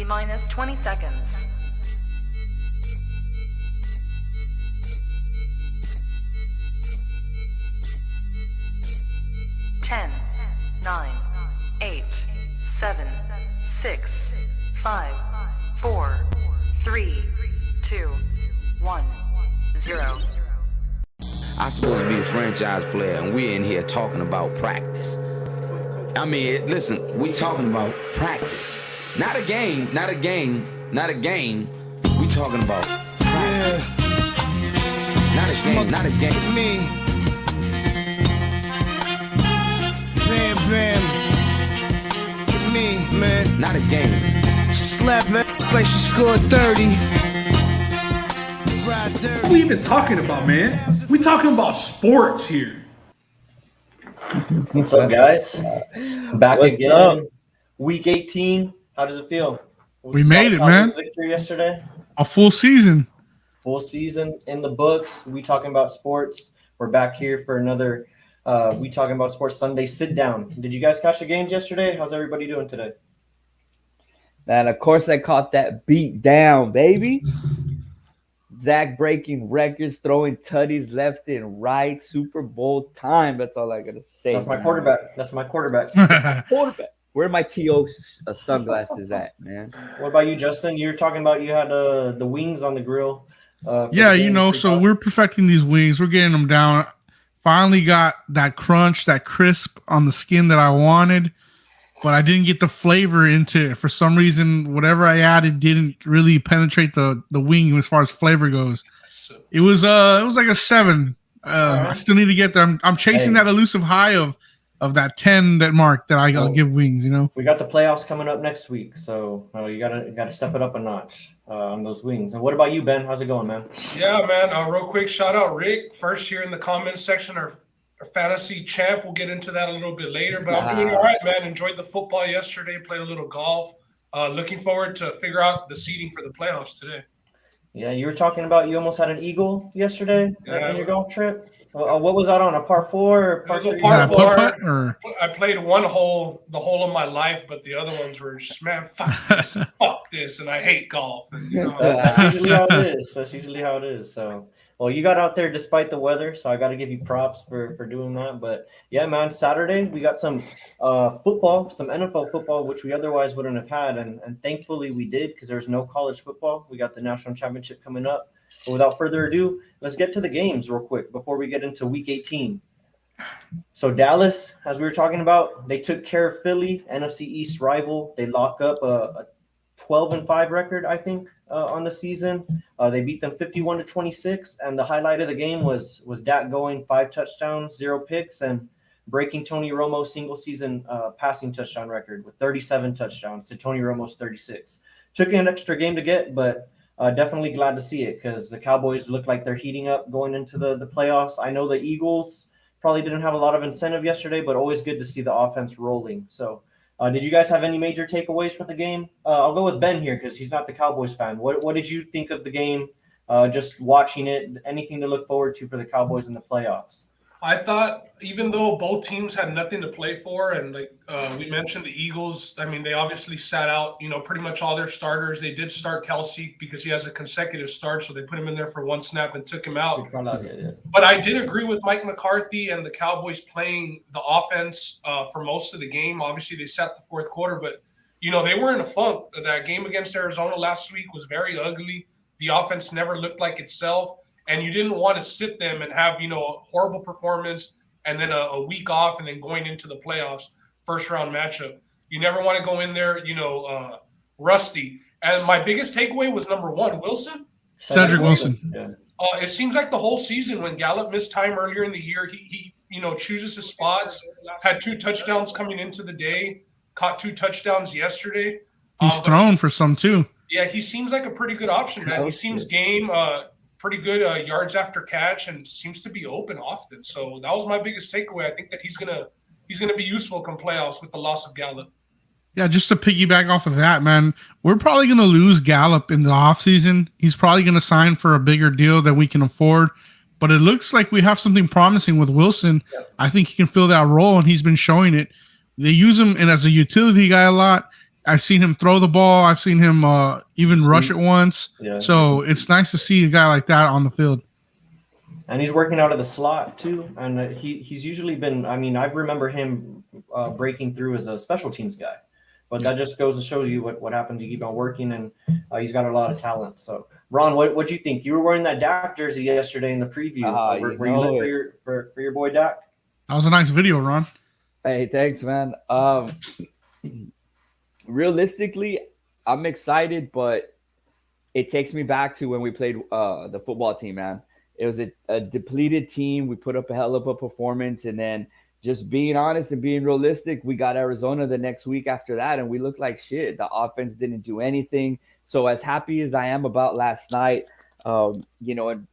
minus 20 seconds. 10, 9, 8, 7, 6, 5, 4, 3, 2, 1, 0. I'm supposed to be the franchise player, and we're in here talking about practice. I mean, listen, we talking about practice. Not a game, not a game, not a game. We talking about practice. Not a game, not a game. Me. Bam, bam. Me, man. Not a game. Slap that like she scored 30. What are we even talking about, man? We talking about sports here. What's up, guys? Back What's again. up? Week 18. How does it feel? We made it, man. Victory yesterday. A full season. Full season in the books. We talking about sports. We're back here for another We Talking About Sports Sunday sit down. Did you guys catch the games yesterday? How's everybody doing today? Man, of course I caught that beat down, baby. Zach breaking records, throwing tutties left and right. Super Bowl time. That's all I gotta say. That's my quarterback. That's my quarterback. Quarterback. Where are my TO sunglasses at, man? What about you, Justin? You're talking about you had the wings on the grill. Yeah, you know, so we're perfecting these wings. We're getting them down. Finally got that crunch, that crisp on the skin that I wanted, but I didn't get the flavor into it. For some reason, whatever I added didn't really penetrate the wing as far as flavor goes. It was like a 7. I still need to get there. I'm chasing that elusive high of that 10 that mark that I'll give wings, you know. We got the playoffs coming up next week, so you gotta step it up a notch on those wings. And what about you, Ben? How's it going, man? Yeah, man. Real quick, shout out Rick. First here in the comments section, our fantasy champ. We'll get into that a little bit later, but I'm doing all right, man. Enjoyed the football yesterday. Played a little golf. Looking forward to figure out the seeding for the playoffs today. Yeah, you were talking about you almost had an eagle yesterday on your golf trip. What was that on? A par 4 or par 3? Par 4. I played one hole, the whole of my life, but the other ones were just, man, fuck this, and I hate golf. And, you know, That's usually how it is. So, well, you got out there despite the weather, so I got to give you props for doing that. But yeah, man, Saturday we got some football, some NFL football, which we otherwise wouldn't have had, and thankfully we did because there's no college football. We got the national championship coming up. But without further ado, let's get to the games real quick before we get into Week 18. So Dallas, as we were talking about, they took care of Philly, NFC East rival. They lock up a 12-5 record, I think, on the season. They beat them 51-26, and the highlight of the game was Dak going 5 touchdowns, 0 picks, and breaking Tony Romo's single-season passing touchdown record with 37 touchdowns to Tony Romo's 36. Took an extra game to get, but definitely glad to see it because the Cowboys look like they're heating up going into the playoffs. I know the Eagles probably didn't have a lot of incentive yesterday, but always good to see the offense rolling. So did you guys have any major takeaways for the game? I'll go with Ben here because he's not the Cowboys fan. What did you think of the game, just watching it? Anything to look forward to for the Cowboys in the playoffs? I thought even though both teams had nothing to play for, and like we mentioned the Eagles, I mean, they obviously sat out, you know, pretty much all their starters. They did start Kelsey because he has a consecutive start, so they put him in there for one snap and took him out. But I did agree with Mike McCarthy and the Cowboys playing the offense for most of the game. Obviously, they sat the fourth quarter, but, you know, they were in a funk. That game against Arizona last week was very ugly. The offense never looked like itself. And you didn't want to sit them and have, you know, a horrible performance and then a week off and then going into the playoffs, first-round matchup. You never want to go in there, you know, rusty. And my biggest takeaway was, number one, Wilson. Cedric Wilson. Yeah. It seems like the whole season when Gallup missed time earlier in the year, he you know, chooses his spots, had 2 touchdowns coming into the day, caught 2 touchdowns yesterday. He's thrown for some, too. Yeah, he seems like a pretty good option, man. He seems game. Pretty good yards after catch and seems to be open often. So that was my biggest takeaway. I think that he's gonna be useful come playoffs with the loss of Gallup. Yeah, just to piggyback off of that, man, we're probably going to lose Gallup in the offseason. He's probably going to sign for a bigger deal that we can afford. But it looks like we have something promising with Wilson. Yeah. I think he can fill that role, and he's been showing it. They use him as a utility guy a lot. I've seen him throw the ball. I've seen him even rush it once. Yeah. So it's nice to see a guy like that on the field. And he's working out of the slot too. And he's usually been. I mean, I remember him breaking through as a special teams guy. But that just goes to show you what happens. You keep on working, and he's got a lot of talent. So, Ron, what do you think? You were wearing that Dak jersey yesterday in the preview. Were you lit for your boy Dak? That was a nice video, Ron. Hey, thanks, man. Realistically, I'm excited, but it takes me back to when we played the football team, man. It was a depleted team. We put up a hell of a performance, and then just being honest and being realistic, we got Arizona the next week after that, and we looked like shit. The offense didn't do anything. So as happy as I am about last night, you know, and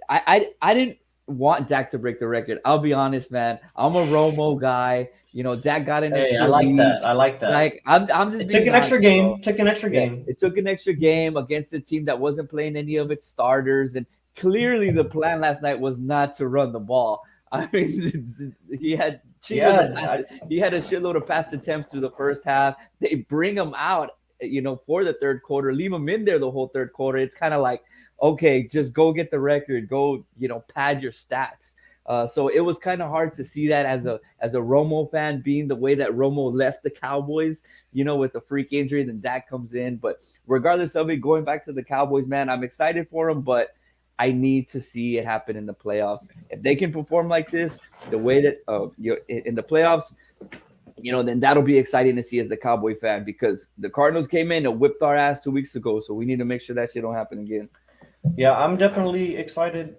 I didn't want Dak to break the record. I'll be honest, man. I'm a Romo guy. You know, Dak got in. Hey, I like that. I like that. Like I'm just. It took an extra game. Took an extra game. It took an extra game against a team that wasn't playing any of its starters, and clearly the plan last night was not to run the ball. I mean, he had he had a shitload of pass attempts through the first half. They bring him out, you know, for the third quarter, leave him in there the whole third quarter. It's kind of like, okay, just go get the record, go, you know, pad your stats. So it was kind of hard to see that as a Romo fan, being the way that Romo left the Cowboys, you know, with a freak injury, then Dak comes in. But regardless of it, going back to the Cowboys, man, I'm excited for him, but I need to see it happen in the playoffs. If they can perform like this, the way that in the playoffs, you know, then that'll be exciting to see as the Cowboy fan, because the Cardinals came in and whipped our ass 2 weeks ago. So we need to make sure that shit don't happen again. Yeah, I'm definitely excited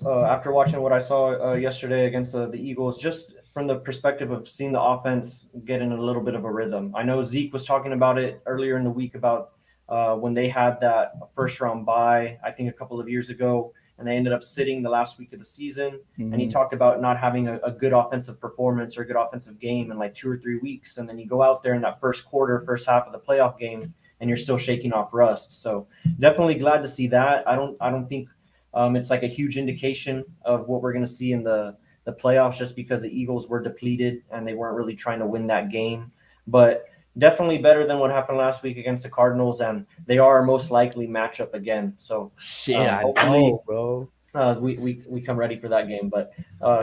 after watching what I saw yesterday against the Eagles, just from the perspective of seeing the offense get in a little bit of a rhythm. I know Zeke was talking about it earlier in the week about when they had that first round bye, I think a couple of years ago, and they ended up sitting the last week of the season. Mm-hmm. And he talked about not having a good offensive performance or a good offensive game in like 2 or 3 weeks. And then you go out there in that first half of the playoff game, and you're still shaking off rust. So definitely glad to see that. I don't think it's like a huge indication of what we're going to see in the playoffs, just because the Eagles were depleted and they weren't really trying to win that game. But definitely better than what happened last week against the Cardinals, and they are our most likely matchup again. So hopefully, bro, we come ready for that game. But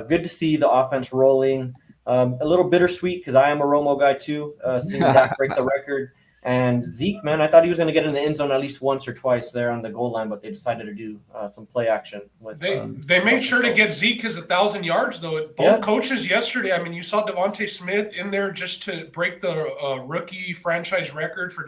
good to see the offense rolling. A little bittersweet because I am a Romo guy too. Seeing Dak break the record. And Zeke, man, I thought he was going to get in the end zone at least once or twice there on the goal line, but they decided to do some play action. They made sure to get Zeke his 1,000 yards, though. Both coaches yesterday, I mean, you saw Devontae Smith in there just to break the rookie franchise record for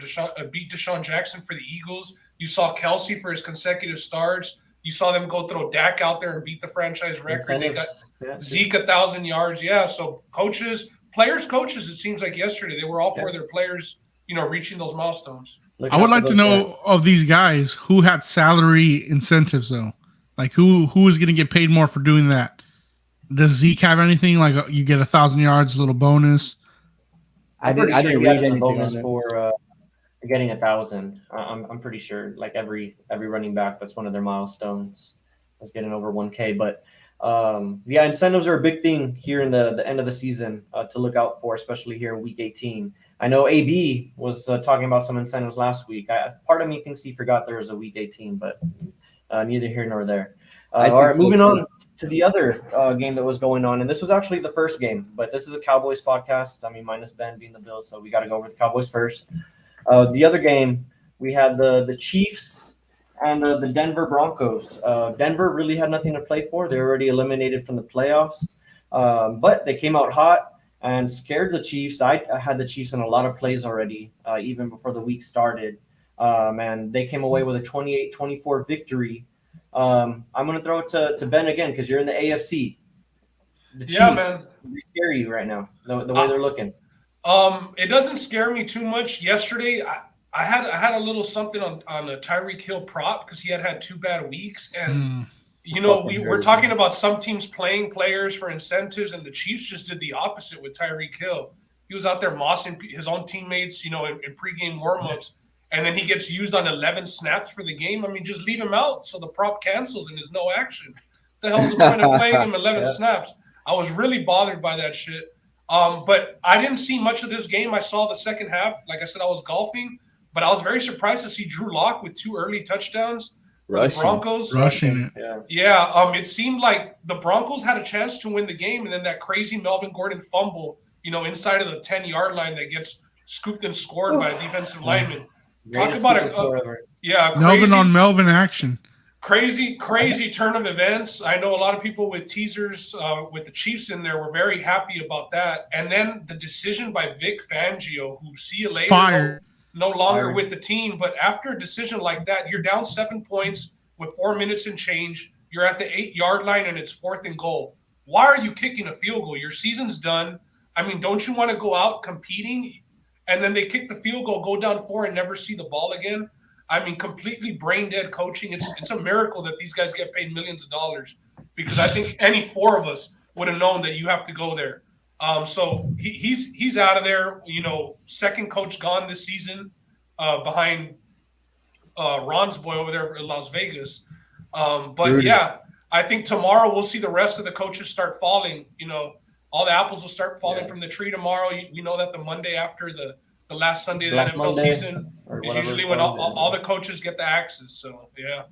beat Deshaun Jackson for the Eagles. You saw Kelsey for his consecutive starts. You saw them go throw Dak out there and beat the franchise record. They got Zeke 1,000 yards. Yeah, so coaches, it seems like yesterday, they were all for their players, you know, reaching those milestones. I would like to know of these guys who had salary incentives though. Like who is going to get paid more for doing that? Does Zeke have anything like you get 1,000 yards, a little bonus? I didn't read any bonus for getting 1,000. I'm pretty sure like every running back, that's one of their milestones, is getting over 1K. But incentives are a big thing here in the end of the season to look out for, especially here in Week 18. I know AB was talking about some incentives last week. Part of me thinks he forgot there was a Week 18, but neither here nor there. All right, moving on to the other game that was going on. And this was actually the first game, but this is a Cowboys podcast. I mean, minus Ben being the Bills, so we got to go over the Cowboys first. The other game, we had the Chiefs and the Denver Broncos. Denver really had nothing to play for. They were already eliminated from the playoffs, but they came out hot and scared the Chiefs. I had the Chiefs in a lot of plays already, even before the week started. And they came away with a 28-24 victory. I'm going to throw it to Ben again because you're in the AFC. The Chiefs, man, they scare you right now, the way they're looking. It doesn't scare me too much. Yesterday, I had a little something on a Tyreek Hill prop because he had 2 bad weeks. And you know, we're talking about some teams playing players for incentives, and the Chiefs just did the opposite with Tyreek Hill. He was out there mossing his own teammates, you know, in pregame warmups, and then he gets used on 11 snaps for the game. I mean, just leave him out so the prop cancels and there's no action. What the hell's the point of playing him 11 snaps? I was really bothered by that shit. But I didn't see much of this game. I saw the second half. Like I said, I was golfing, but I was very surprised to see Drew Lock with 2 early touchdowns for the Broncos. Rushing it. Yeah. It seemed like the Broncos had a chance to win the game, and then that crazy Melvin Gordon fumble, inside of the 10-yard line that gets scooped and scored by a defensive lineman. Talk about Melvin on Melvin action. Crazy turn of events. I know a lot of people with teasers with the Chiefs in there were very happy about that. And then the decision by Vic Fangio, who see you later, Fired. no longer with the team. But after a decision like that, you're down 7 points with 4 minutes and change. You're at the 8-yard line and it's 4th and goal. Why are you kicking a field goal? Your season's done. I mean, don't you want to go out competing? And then they kick the field goal, go down 4 and never see the ball again. I mean, completely brain dead coaching. It's a miracle that these guys get paid millions of dollars, because I think any 4 of us would have known that you have to go there. So he's out of there. Second coach gone this season behind Ron's boy over there in Las Vegas. But yeah, I think tomorrow we'll see the rest of the coaches start falling. All the apples will start falling from the tree tomorrow. We know that the Monday after the last Sunday of the NFL season is usually when all the coaches get the axes. So yeah.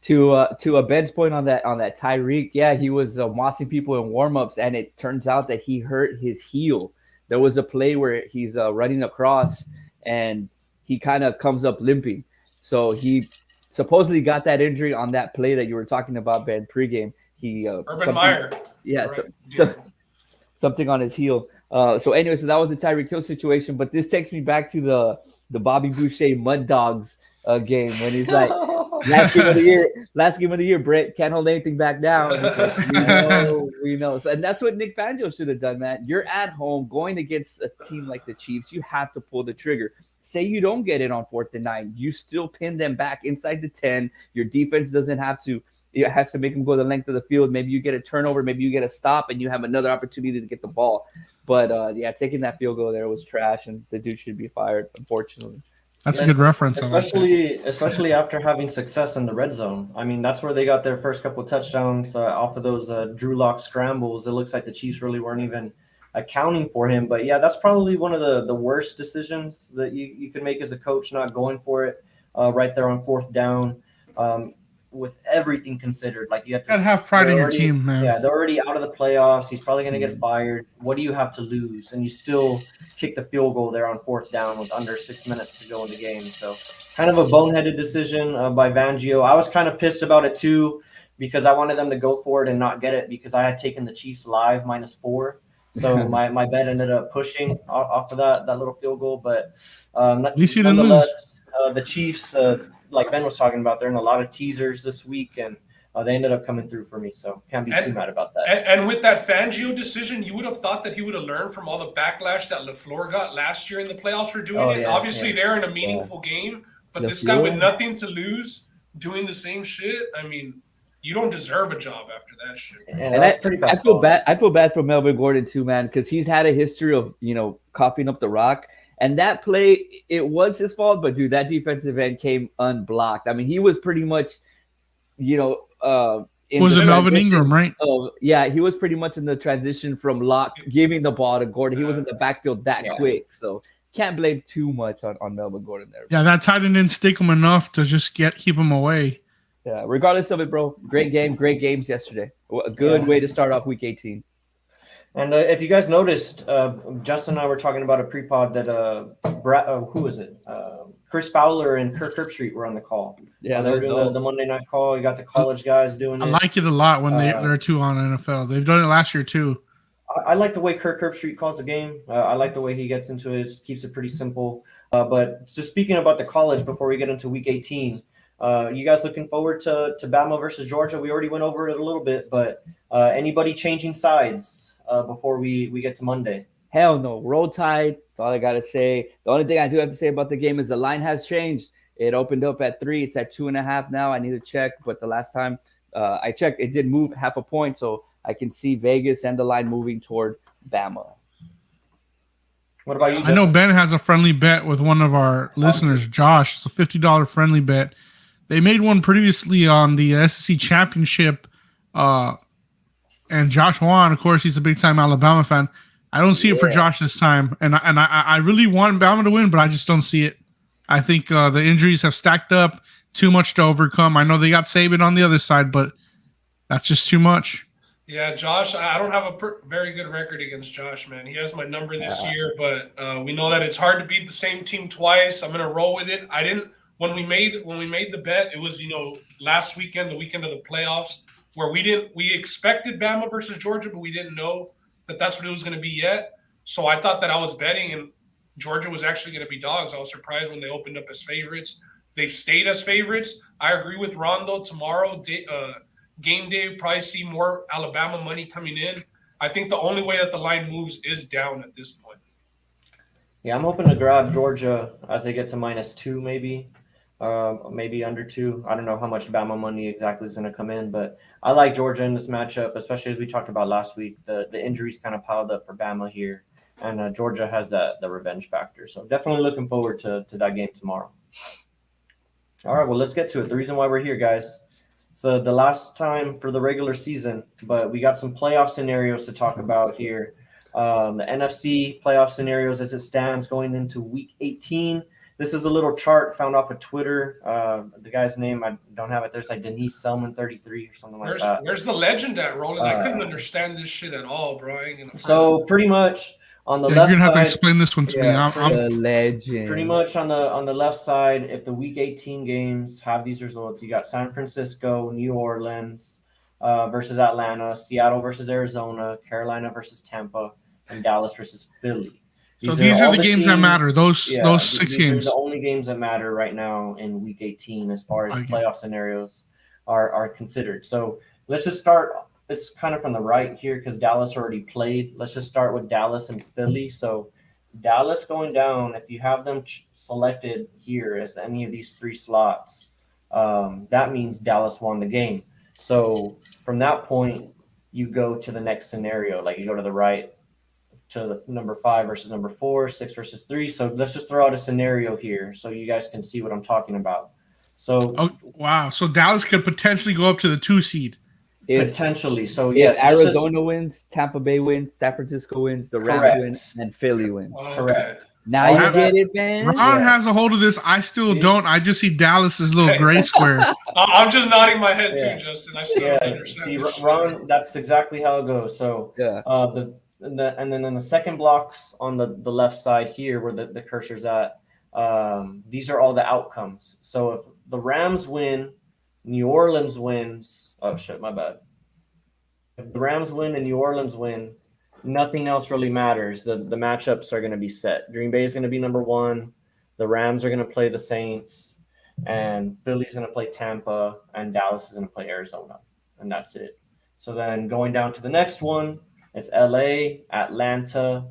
To a Ben's point on that Tyreek, yeah, he was mossing people in warmups, and it turns out that he hurt his heel. There was a play where he's running across, and he kind of comes up limping. So he supposedly got that injury on that play that you were talking about, Ben, pregame. Urban Meyer. Yeah, something on his heel. So anyway, so that was the Tyreek Hill situation. But this takes me back to the Bobby Boucher Mud Dogs game when he's like, last game of the year, Brett can't hold anything back down. We know. So, and that's what Nick Fangio should have done, man. You're at home going against a team like the Chiefs. You have to pull the trigger. Say you don't get it on 4th and 9. You still pin them back inside the 10. Your defense doesn't have to. It has to make them go the length of the field. Maybe you get a turnover. Maybe you get a stop, and you have another opportunity to get the ball. But, taking that field goal there was trash, and the dude should be fired, unfortunately. That's a good reference. Especially after having success in the red zone. I mean, that's where they got their first couple of touchdowns off of those Drew Lock scrambles. It looks like the Chiefs really weren't even accounting for him. But, yeah, that's probably one of the worst decisions that you can make as a coach, not going for it right there on 4th down. With everything considered, like you have to have pride in your team, man. Yeah, they're already out of the playoffs. He's probably going to get fired. What do you have to lose? And you still kick the field goal there on 4th down with under 6 minutes to go in the game. So kind of a boneheaded decision by Fangio. I was kind of pissed about it too, because I wanted them to go for it and not get it, because I had taken the Chiefs live -4. So my bet ended up pushing off of that little field goal. But at least you didn't lose. The Chiefs, like Ben was talking about, they're in a lot of teasers this week, and they ended up coming through for me. So can't be too mad about that. And with that Fangio decision, you would have thought that he would have learned from all the backlash that LaFleur got last year in the playoffs for doing it. Obviously, they're in a meaningful game, but this guy with nothing to lose doing the same shit, I mean, you don't deserve a job after that shit. And I feel bad. I feel bad for Melvin Gordon too, man, because he's had a history of coughing up the rock. And that play, it was his fault, but dude, that defensive end came unblocked. I mean, he was pretty much, was it Melvin Ingram, right? Yeah, he was pretty much in the transition from Locke giving the ball to Gordon. He was in the backfield that quick, so can't blame too much on Melvin Gordon there. Yeah, that tight end didn't stick him enough to just keep him away. Yeah, regardless of it, bro, great games yesterday. A good way to start off Week 18. And if you guys noticed, Justin and I were talking about a pre-pod that who was it? Chris Fowler and Kirk Herbstreit were on the call. Yeah, they were doing the Monday night call. You got the college guys doing it. I like it a lot when they're two on NFL. They've done it last year too. I like the way Kirk Herbstreit calls the game. I like the way he gets into it. Keeps it pretty simple. But just speaking about the college before we get into Week 18, you guys looking forward to Bama versus Georgia? We already went over it a little bit, but anybody changing sides before we get to Monday? Hell no. Roll Tide. That's all I got to say. The only thing I do have to say about the game is the line has changed. It opened up at 3. It's at 2.5 now. I need to check, but the last time I checked, it did move half a point, so I can see Vegas and the line moving toward Bama. What about you, Justin? I know Ben has a friendly bet with one of our listeners, Josh. It's a $50 friendly bet. They made one previously on the SEC championship, and Josh Wan, of course, he's a big-time Alabama fan, I don't see it for Yeah. Josh this time, and I really want Bama to win, but I just don't see it. I think the injuries have stacked up, too much to overcome. I know they got Saban on the other side, but that's just too much. Yeah, Josh, I don't have a very good record against Josh, man. He has my number this year, but we know that it's hard to beat the same team twice. I'm gonna roll with it. I didn't when we made the bet. It was last weekend, the weekend of the playoffs, where we expected Bama versus Georgia, but we didn't know that that's what it was gonna be yet. So I thought that I was betting, and Georgia was actually gonna be dogs. I was surprised when they opened up as favorites. They stayed as favorites. I agree with Rondo tomorrow. Game day, probably see more Alabama money coming in. I think the only way that the line moves is down at this point. Yeah, I'm hoping to grab Georgia as they get to -2, maybe under 2. I don't know how much Bama money exactly is going to come in, but I like Georgia in this matchup, especially as we talked about last week. The injuries kind of piled up for Bama here, and Georgia has the revenge factor. So definitely looking forward to that game tomorrow. All right, well, let's get to it. The reason why we're here, guys. So the last time for the regular season, but we got some playoff scenarios to talk about here. The NFC playoff scenarios as it stands going into Week 18. This is a little chart found off of Twitter. The guy's name, I don't have it. There's like Denise Selman 33 or something like that. Where's the legend at, Roland? I couldn't understand this shit at all, bro. So pretty much on the You're left gonna have to side, explain this one to me. I'm The legend. pretty much on the left side, if the Week 18 games have these results, you got San Francisco, New Orleans versus Atlanta, Seattle versus Arizona, Carolina versus Tampa, and Dallas versus Philly. so these are all the games that teams- matter. Those Yeah, 6 these games. are the only games that matter right now in Week 18 as far as Okay. playoff scenarios are considered. So let's just start. It's kind of from the right here because Dallas already played. Let's just start with Dallas and Philly. So Dallas going down, if you have them selected here as any of these 3 slots, that means Dallas won the game. So from that point, you go to the next scenario. Like you go to the right to the number 5 versus number 4, 6 versus 3. So let's just throw out a scenario here so you guys can see what I'm talking about. So Oh wow! So Dallas could potentially go up to the 2 seed. If, potentially. So if yes, this is- Arizona wins, Tampa Bay wins, San Francisco wins, the Rams Correct. win, and Philly wins. correct. Now All you of get that- it, man. Ron Yeah. has a hold of this. I still Yeah. don't. I just see Dallas's little gray square. I'm just nodding my head Yeah. too, Justin. I still don't Yeah, understand. see, this shit. Ron, that's exactly how it goes. So Yeah. and then in the second blocks on the left side here where the cursor's at, these are all the outcomes. So if the Rams win, New Orleans wins. Oh shit, my bad. If the Rams win and New Orleans win, nothing else really matters. The matchups are going to be set. Green Bay is going to be number 1. The Rams are going to play the Saints, and Philly's going to play Tampa, and Dallas is going to play Arizona, and that's it. So then going down to the next one, it's LA, Atlanta.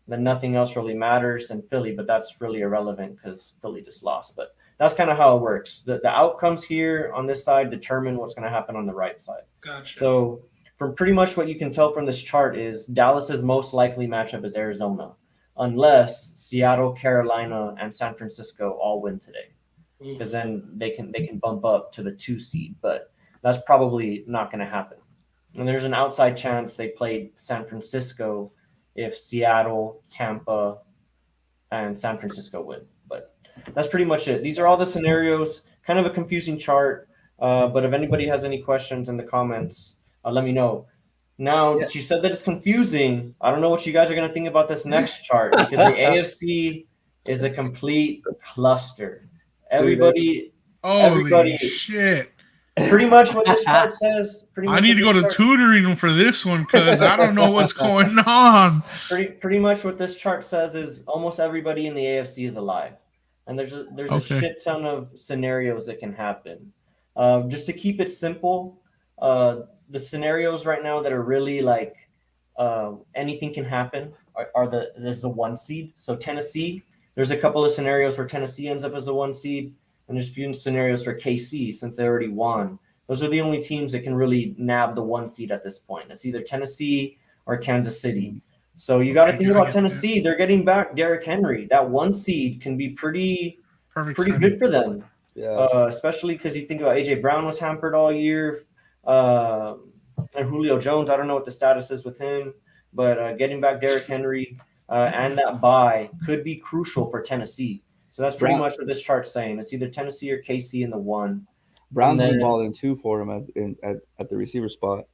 Then nothing else really matters in Philly, but that's really irrelevant because Philly just lost. But that's kind of how it works. The outcomes here on this side determine what's going to happen on the right side. Gotcha. So from pretty much what you can tell from this chart is Dallas's most likely matchup is Arizona, unless Seattle, Carolina, and San Francisco all win today, because then they can bump up to the 2 seed. But that's probably not going to happen. And there's an outside chance they played San Francisco if Seattle, Tampa, and San Francisco win. But that's pretty much it. These are all the scenarios. Kind of a confusing chart. But if anybody has any questions in the comments, let me know. Now that you said that it's confusing, I don't know what you guys are going to think about this next chart because the AFC is a complete cluster. Everybody, Holy shit! pretty much what this chart says. I need to go to tutoring for this one because I don't know what's going on. Pretty much what this chart says is almost everybody in the AFC is alive, and there's a shit ton of scenarios that can happen. Just to keep it simple, the scenarios right now that are really like anything can happen there's the 1 seed. So Tennessee, there's a couple of scenarios where Tennessee ends up as a 1 seed, and there's a few scenarios for KC since they already won. Those are the only teams that can really nab the 1 seed at this point. It's either Tennessee or Kansas City. So you got to think about Tennessee. They're getting back Derrick Henry. That 1 seed can be pretty good for them. Yeah. Especially because you think about AJ Brown was hampered all year, and Julio Jones. I don't know what the status is with him, but getting back Derrick Henry and that bye could be crucial for Tennessee. So that's pretty much what this chart's saying. It's either Tennessee or KC in the 1. Brown's And been then- balling too for him at the receiver spot.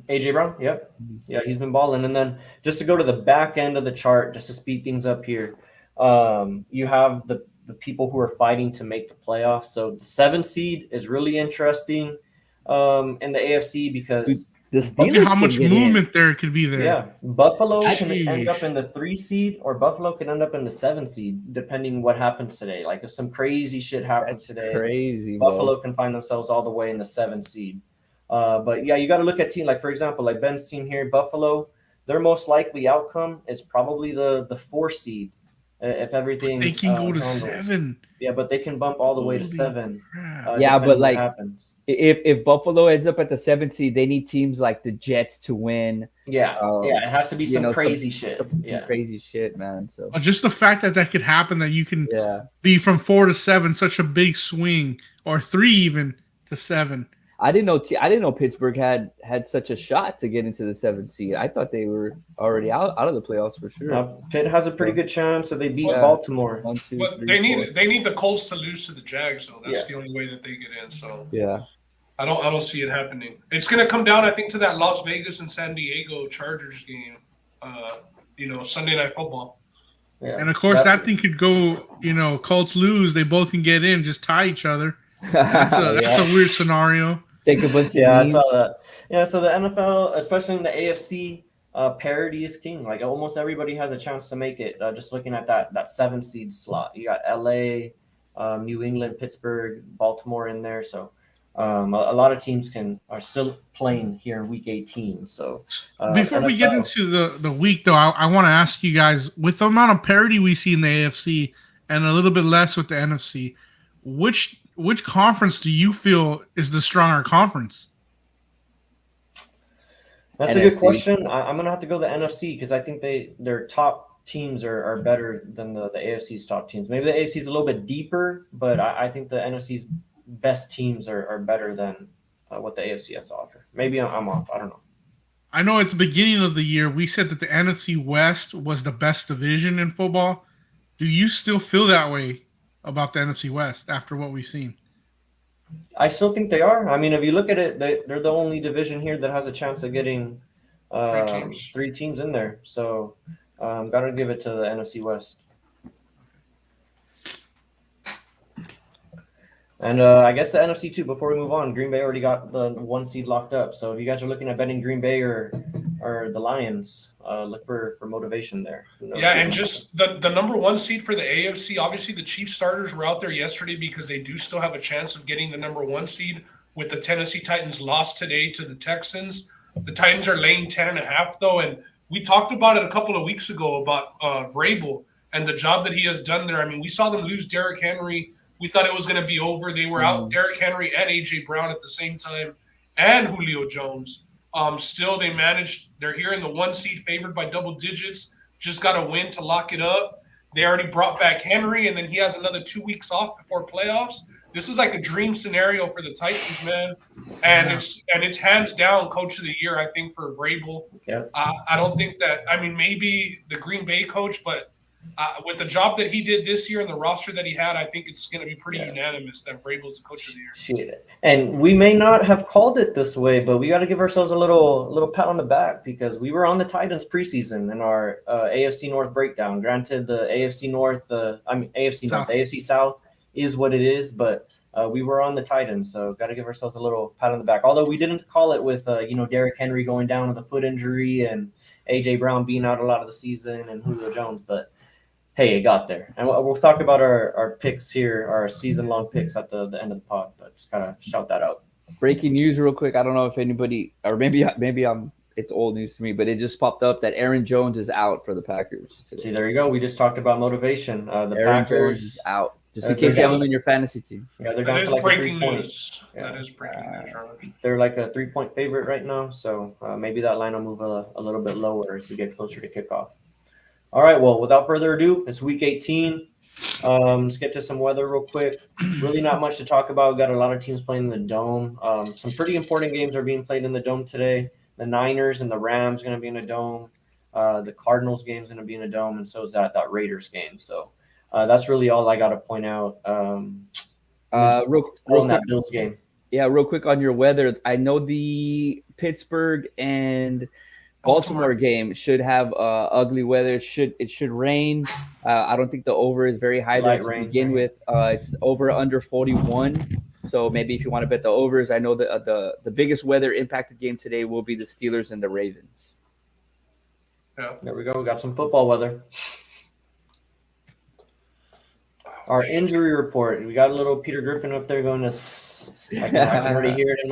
AJ Brown, yep. Yeah, he's been balling. And then just to go to the back end of the chart, just to speed things up here, you have the people who are fighting to make the playoffs. So the 7 seed is really interesting in the AFC because The Look Steelers at how much can get in. movement there could be there. yeah, Buffalo can Sheesh. end up in the 3 seed or Buffalo can end up in the 7 seed, depending what happens today. Like if some crazy shit happens That's today, crazy, bro. Buffalo can find themselves all the way in the 7 seed. But yeah, you got to look at team like, for example, like Ben's team here, Buffalo. Their most likely outcome is probably the 4 seed if everything. They can go to handles. 7. Yeah, but they can bump all the way to Holy 7. crap. Yeah, depending but what like happens. if Buffalo ends up at the 7th seed, they need teams like the Jets to win. Yeah, it has to be You some know, crazy shit. Some Yeah, crazy shit, man. So Just the fact that could happen, that you can yeah, be from 4 to 7, such a big swing, or 3 even to 7. I didn't know Pittsburgh had such a shot to get into the 7th seed. I thought they were already out of the playoffs for sure. Pitt has a pretty good chance, so they beat Yeah. Baltimore. 1, 2, But 3, they 4. need the Colts to lose to the Jags, though. That's Yeah. the only way that they get in. So Yeah. I don't see it happening. It's gonna come down, I think, to that Las Vegas and San Diego Chargers game. Sunday Night Football. Yeah, And of course, that's- that thing could go, Colts lose, they both can get in, just tie each other. That's a weird scenario. Take a bunch of Yeah, I knees. saw that. Yeah, so the NFL, especially in the AFC, parity is king. Like almost everybody has a chance to make it. Just looking at that 7 seed slot, you got LA, New England, Pittsburgh, Baltimore in there. So a lot of teams are still playing here in Week 18. So Before we get NFL into the week, though, I want to ask you guys, with the amount of parity we see in the AFC and a little bit less with the NFC, which conference do you feel is the stronger conference? That's a good NFC. question. I'm gonna have to go the NFC because I think their top teams are better than the AFC's top teams. Maybe the AFC is a little bit deeper, but I think the NFC's best teams are better than what the AFC has to offer. Maybe I'm off. I don't know. I know at the beginning of the year, we said that the NFC West was the best division in football. Do you still feel that way about the NFC West after what we've seen? I still think they are. I mean, if you look at it, they're the only division here that has a chance of getting 3 teams in there. So, got to give it to the NFC West. And I guess the NFC too. Before we move on, Green Bay already got the 1 seed locked up. So if you guys are looking at betting Green Bay or the Lions, look for motivation there. Yeah, and just the number 1 seed for the AFC. Obviously, the Chiefs starters were out there yesterday because they do still have a chance of getting the number 1 seed. With the Tennessee Titans lost today to the Texans, the Titans are laying 10.5 though, and we talked about it a couple of weeks ago about Vrabel and the job that he has done there. I mean, we saw them lose Derrick Henry. We thought it was going to be over. They were out Derrick Henry and AJ Brown at the same time, and Julio Jones. Still, they managed. They're here in the 1 seed, favored by double digits. Just got a win to lock it up. They already brought back Henry, and then he has another 2 weeks off before playoffs. This is like a dream scenario for the Titans, man. And it's hands down coach of the year, I think, for Vrabel. Yeah. I don't think that. I mean, maybe the Green Bay coach, but with the job that he did this year and the roster that he had, I think it's going to be pretty unanimous that Vrabel's the coach of the year. Shit. And we may not have called it this way, but we got to give ourselves a little pat on the back because we were on the Titans preseason in our AFC North breakdown. Granted, the AFC North, AFC North, the AFC South is what it is, but we were on the Titans, so got to give ourselves a little pat on the back. Although we didn't call it with Derrick Henry going down with a foot injury and AJ Brown being out a lot of the season and Julio Jones, but hey, it got there. And we'll talk about our picks here, our season-long picks at the end of the pod, but just kind of shout that out. Breaking news real quick. I don't know if anybody, or maybe it's old news to me, but it just popped up that Aaron Jones is out for the Packers today. See, there you go. We just talked about motivation. The Aaron Packers Jones is out. Just in case you have him in your fantasy team. Yeah, they're That down is to like breaking 3 points. news. Yeah. That is breaking news, Robert. They're like a 3-point favorite right now, so maybe that line will move a little bit lower as we get closer to kickoff. All right, well, without further ado, it's Week 18. Let's get to some weather real quick. Really not much to talk about. We've got a lot of teams playing in the Dome. Some pretty important games are being played in the Dome today. The Niners and the Rams are going to be in the Dome. The Cardinals game is going to be in a dome, and so is that Raiders game. So that's really all I got to point out. Real on quick, that Bills game. yeah, real quick on your weather. I know the Pittsburgh and Baltimore game should have ugly weather. It should rain. I don't think the over is very high there Light to rain, begin with. It's over under 41. So maybe if you want to bet the overs, I know that the biggest weather impacted game today will be the Steelers and the Ravens. Yeah. There we go. We got some football weather. Our injury report. We got a little Peter Griffin up there going to. I can already hear it in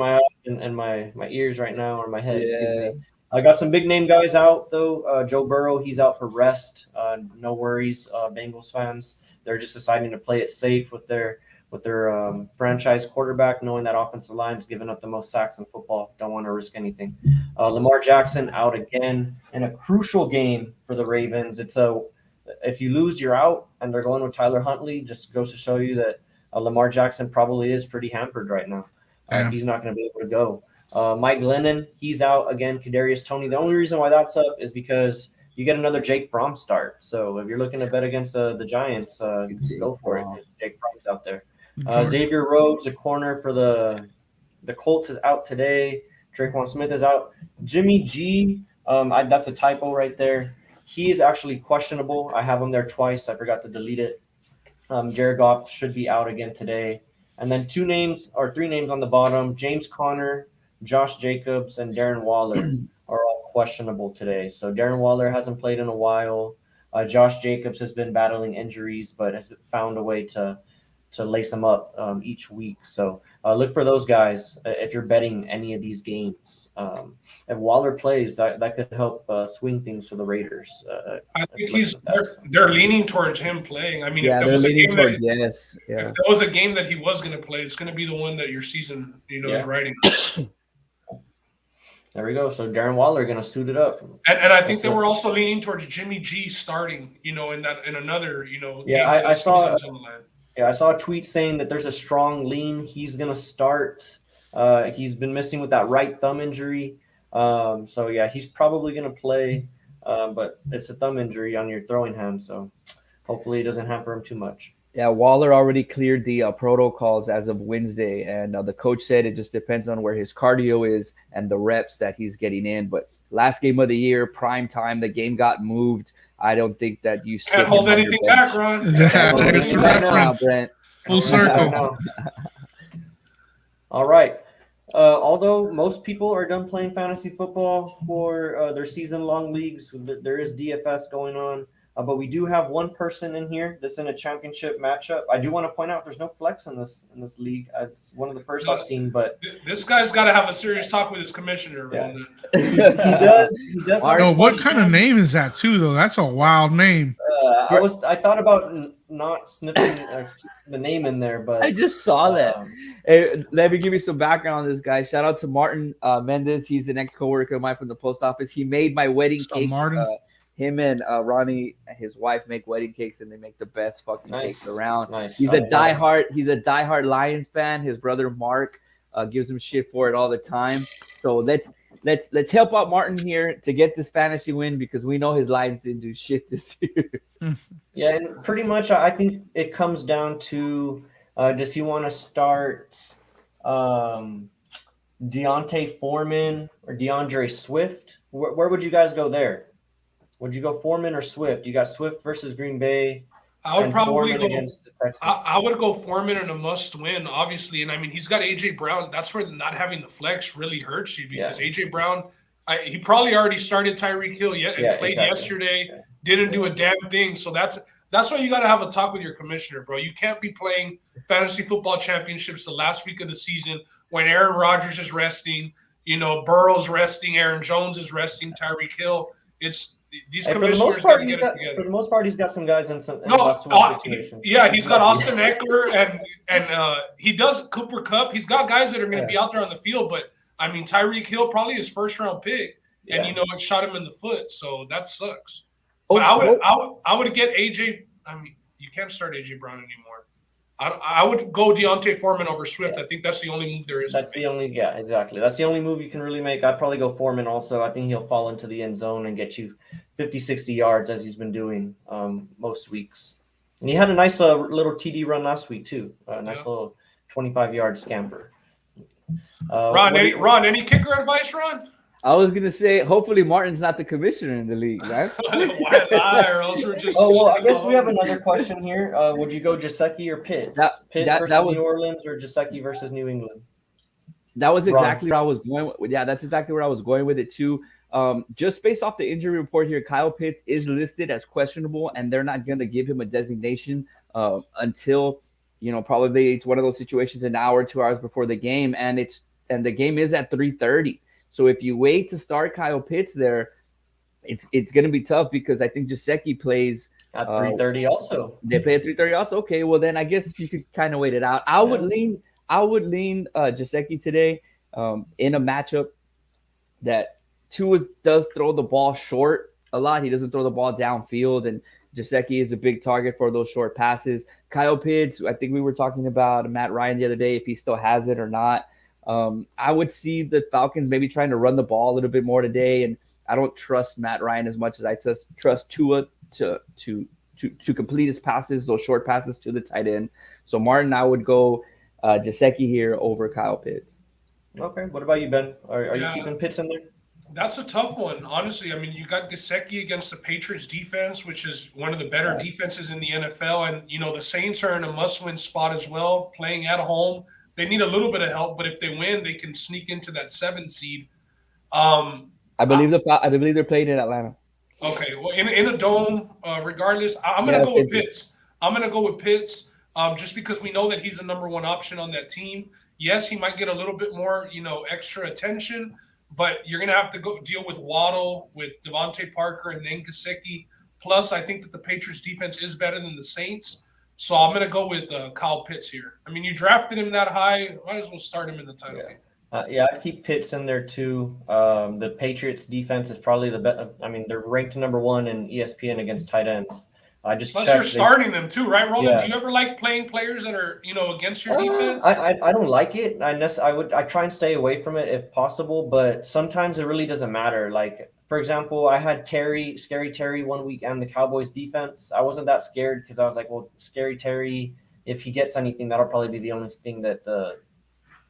my my ears right now, or my head. Yeah. Excuse me. I got some big name guys out though. Joe Burrow, he's out for rest. No worries, Bengals fans. They're just deciding to play it safe with their franchise quarterback, knowing that offensive line's giving up the most sacks in football. Don't want to risk anything. Lamar Jackson out again in a crucial game for the Ravens. If you lose, you're out, and they're going with Tyler Huntley. Just goes to show you that Lamar Jackson probably is pretty hampered right now. He's not going to be able to go. Mike Glennon, he's out again. Kadarius Toney. The only reason why that's up is because you get another Jake Fromm start. So if you're looking to bet against the Giants, go for it. Jake Fromm's out there. Xavier Rhodes, the corner for the Colts, is out today. Traquan Smith is out. Jimmy G, that's a typo right there. He is actually questionable. I have him there twice. I forgot to delete it. Jared Goff should be out again today. And then 3 names on the bottom. James Conner, Josh Jacobs, and Darren Waller are all questionable today. So Darren Waller hasn't played in a while. Josh Jacobs has been battling injuries, but has found a way to lace them up each week. So look for those guys if you're betting any of these games. If Waller plays, that could help swing things for the Raiders. I think they're leaning towards him playing. I mean, Yeah, if they're there was a leaning game toward that, yes. Yeah. if there was a game that he was going to play, it's going to be the one that your season, is writing. There we go. So Darren Waller going to suit it up. And I think they were also leaning towards Jimmy G starting, in another, game. Yeah, I saw. On the line. Yeah, I saw a tweet saying that there's a strong lean. He's going to start. He's been missing with that right thumb injury. So, yeah, he's probably going to play, but it's a thumb injury on your throwing hand. So, hopefully it doesn't hamper him too much. Yeah, Waller already cleared the protocols as of Wednesday, and the coach said it just depends on where his cardio is and the reps that he's getting in. But last game of the year, prime time, the game got moved. I don't think that you can't hold anything back, Ron. There's a reference. Brent. Full circle. All right. Although most people are done playing fantasy football for their season-long leagues, there is DFS going on. But we do have one person in here that's in a championship matchup. I do want to point out there's no flex in this league. It's one of the first I've seen, but this guy's got to have a serious talk with his commissioner. Yeah. He does. Yo, what kind of name is that too, though? That's a wild name. I thought about not snipping the name in there, but I just saw that. Hey, let me give you some background on this guy. Shout out to Martin Mendez. He's an ex-coworker of mine from the post office. He made my wedding cake. Martin. Him and Ronnie, his wife, make wedding cakes, and they make the best fucking cakes around. Nice. He's a diehard Lions fan. His brother Mark gives him shit for it all the time. So let's help out Martin here to get this fantasy win, because we know his Lions didn't do shit this year. Yeah, and pretty much I think it comes down to does he want to start Deontay Foreman or DeAndre Swift? Where would you guys go there? Would you go Foreman or Swift? You got Swift versus Green Bay. I would probably Foreman against the Texans. I would go Foreman in a must-win, obviously. And, I mean, he's got A.J. Brown. That's where not having the flex really hurts you, because A.J. Brown, he probably already started Tyreek Hill played yesterday, didn't do a damn thing. So that's why you got to have a talk with your commissioner, bro. You can't be playing fantasy football championships the last week of the season when Aaron Rodgers is resting, Burrow's resting, Aaron Jones is resting, Tyreek Hill. These commissioners got to get it together. For the most part, he's got some guys in some situations. He's got Austin Eckler and he does Cooper Kupp. He's got guys that are going to be out there on the field, but I mean Tyreek Hill probably his first round pick, and it shot him in the foot, so that sucks. But I would get AJ. I mean, you can't start AJ Brown anymore. I would go Deontay Foreman over Swift. I think that's the only move there is. That's the only, yeah, exactly. That's the only move you can really make. I'd probably go Foreman also. I think he'll fall into the end zone and get you 50, 60 yards as he's been doing most weeks. And he had a nice little TD run last week too. Nice little 25-yard scamper. Ron, any kicker advice, Ron? I was gonna say, hopefully Martin's not the commissioner in the league, right? Why lie, or else we're just. Oh well, I guess we have another question here. Would you go Gesicki or Pitts? Pitts versus New Orleans or Gesicki versus New England? That was exactly where I was going with. Yeah, that's exactly where I was going with it too. Just based off the injury report here, Kyle Pitts is listed as questionable, and they're not going to give him a designation until, probably it's one of those situations an hour, 2 hours before the game, and the game is at 3:30. So if you wait to start Kyle Pitts there, it's going to be tough because I think Gesicki plays at 3:30 also. They play at 3:30 also. Okay, well then I guess you could kind of wait it out. I would lean Gesicki today in a matchup that Tua does throw the ball short a lot. He doesn't throw the ball downfield, and Gesicki is a big target for those short passes. Kyle Pitts, I think we were talking about Matt Ryan the other day, if he still has it or not. I would see the Falcons maybe trying to run the ball a little bit more today, and I don't trust Matt Ryan as much as I trust Tua to complete his passes, those short passes to the tight end. So Martin, I would go Gesicki here over Kyle Pitts. Okay, what about you, Ben? Are you keeping Pitts in there? That's a tough one, honestly. I mean, you got Gesicki against the Patriots defense, which is one of the better defenses in the NFL, and the Saints are in a must-win spot as well, playing at home. They need a little bit of help, but if they win, they can sneak into that 7 seed. I believe they're playing in Atlanta. Okay, well, in a dome, regardless, I'm going to go with Pitts. I'm going to go with Pitts just because we know that he's the number one option on that team. Yes, he might get a little bit more, extra attention, but you're going to have to go deal with Waddle, with Devontae Parker, and then Gesicki. Plus, I think that the Patriots defense is better than the Saints. So I'm going to go with Kyle Pitts here. I mean, you drafted him that high. Might as well start him in the title game. I'd keep Pitts in there too. The Patriots defense is probably the best. I mean, they're ranked number 1 in ESPN against tight ends. Plus, you're starting them too, right, Roland? Yeah. Do you ever like playing players that are, against your defense? I don't like it. I try and stay away from it if possible, but sometimes it really doesn't matter. Like, for example, I had Scary Terry 1 week and the Cowboys defense. I wasn't that scared because I was like, well, Scary Terry, if he gets anything, that'll probably be the only thing that the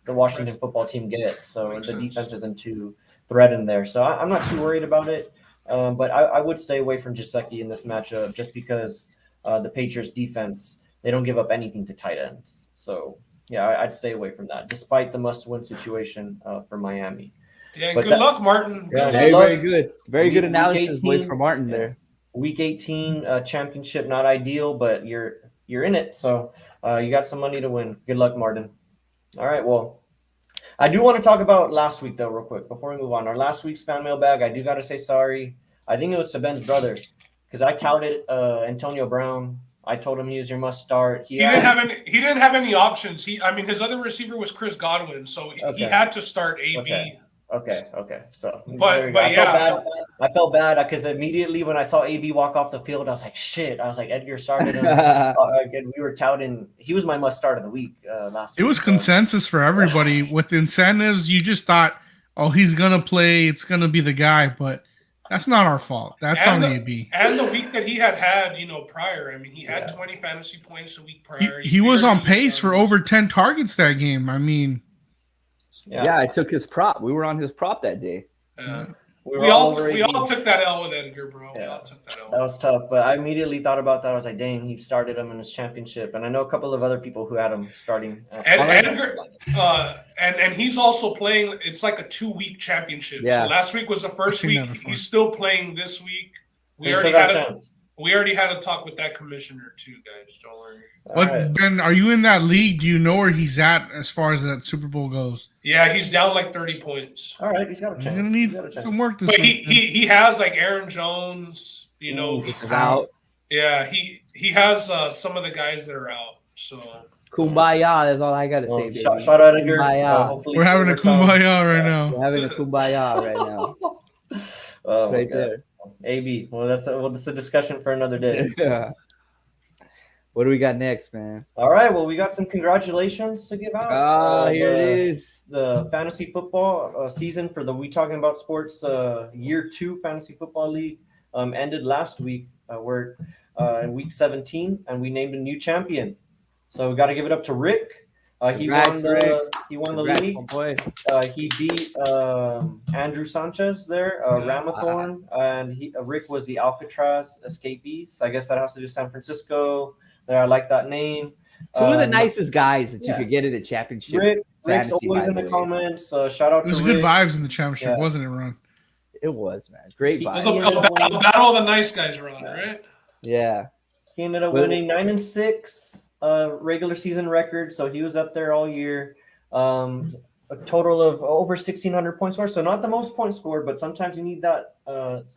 Washington football team gets. So the defense isn't too threatened there. So I'm not too worried about it. But I would stay away from Gesicki in this matchup just because the Patriots defense, they don't give up anything to tight ends. So, yeah, I'd stay away from that, despite the must-win situation for Miami. Yeah, good luck, Martin. Yeah, very good. Very good analysis for Martin there. Week 18 championship, not ideal, but you're in it. So you got some money to win. Good luck, Martin. All right, well, I do want to talk about last week, though, real quick, before we move on. Our last week's fan mailbag, I do got to say sorry. I think it was to Ben's brother because I touted Antonio Brown. I told him he was your must start. He didn't have any options. His other receiver was Chris Godwin, so he had to start AB. Okay. So, I felt bad because immediately when I saw AB walk off the field, I was like, shit. I was like, Edgar started him. Again, we were touting. He was my must start of the week last week. It was consensus for everybody. With incentives, you just thought, oh, he's going to play. It's going to be the guy. But that's not our fault. That's on AB. And the week that he had prior, I mean, he had 20 fantasy points a week prior. He was on pace for over 10 targets that game. I mean. Yeah, I took his prop. We were on his prop that day. We all took that L with Edgar, bro. Yeah. We all took that L. That was tough, but I immediately thought about that. I was like, dang, he started him in his championship. And I know a couple of other people who had him starting. Edgar, and he's also playing. It's like a 2-week championship. Yeah. So last week was the first week. He's still playing this week. We already had a talk with that commissioner too, guys. Don't worry. But Ben, are you in that league? Do you know where he's at as far as that Super Bowl goes? Yeah, he's down like 30 points. All right, he's got a chance. He's gonna need some work this week. But week. he has like Aaron Jones. He's out. Yeah, he has some of the guys that are out. So kumbaya. That's all I gotta say. Baby. Shout out Edgar. We're having a kumbaya right now. We're having a kumbaya right now. There. AB. Well, that's a discussion for another day. Yeah. What do we got next, man? All right. Well, we got some congratulations to give out. Here it is. The fantasy football season for the We Talking About Sports Year 2 Fantasy Football League ended last week. We're in week 17, and we named a new champion. So we got to give it up to Rick. He won the Congrats, league. my boy. He beat Andrew Sanchez there, Ramathorn, and Rick was the Alcatraz Escapees. I guess that has to do San Francisco. There, I like that name. Two of the nicest guys that you yeah. could get in the championship. Rick's fantasy, always by in the way. comments. Shout out It was to good Rick. vibes in the championship, Yeah. wasn't it, Ron? It was, man. Great It was vibes. a battle of the nice guys around, right? Yeah. He ended up winning 9-6 regular season record, so he was up there all year. A total of over 1,600 points scored. So not the most points scored, but sometimes you need that.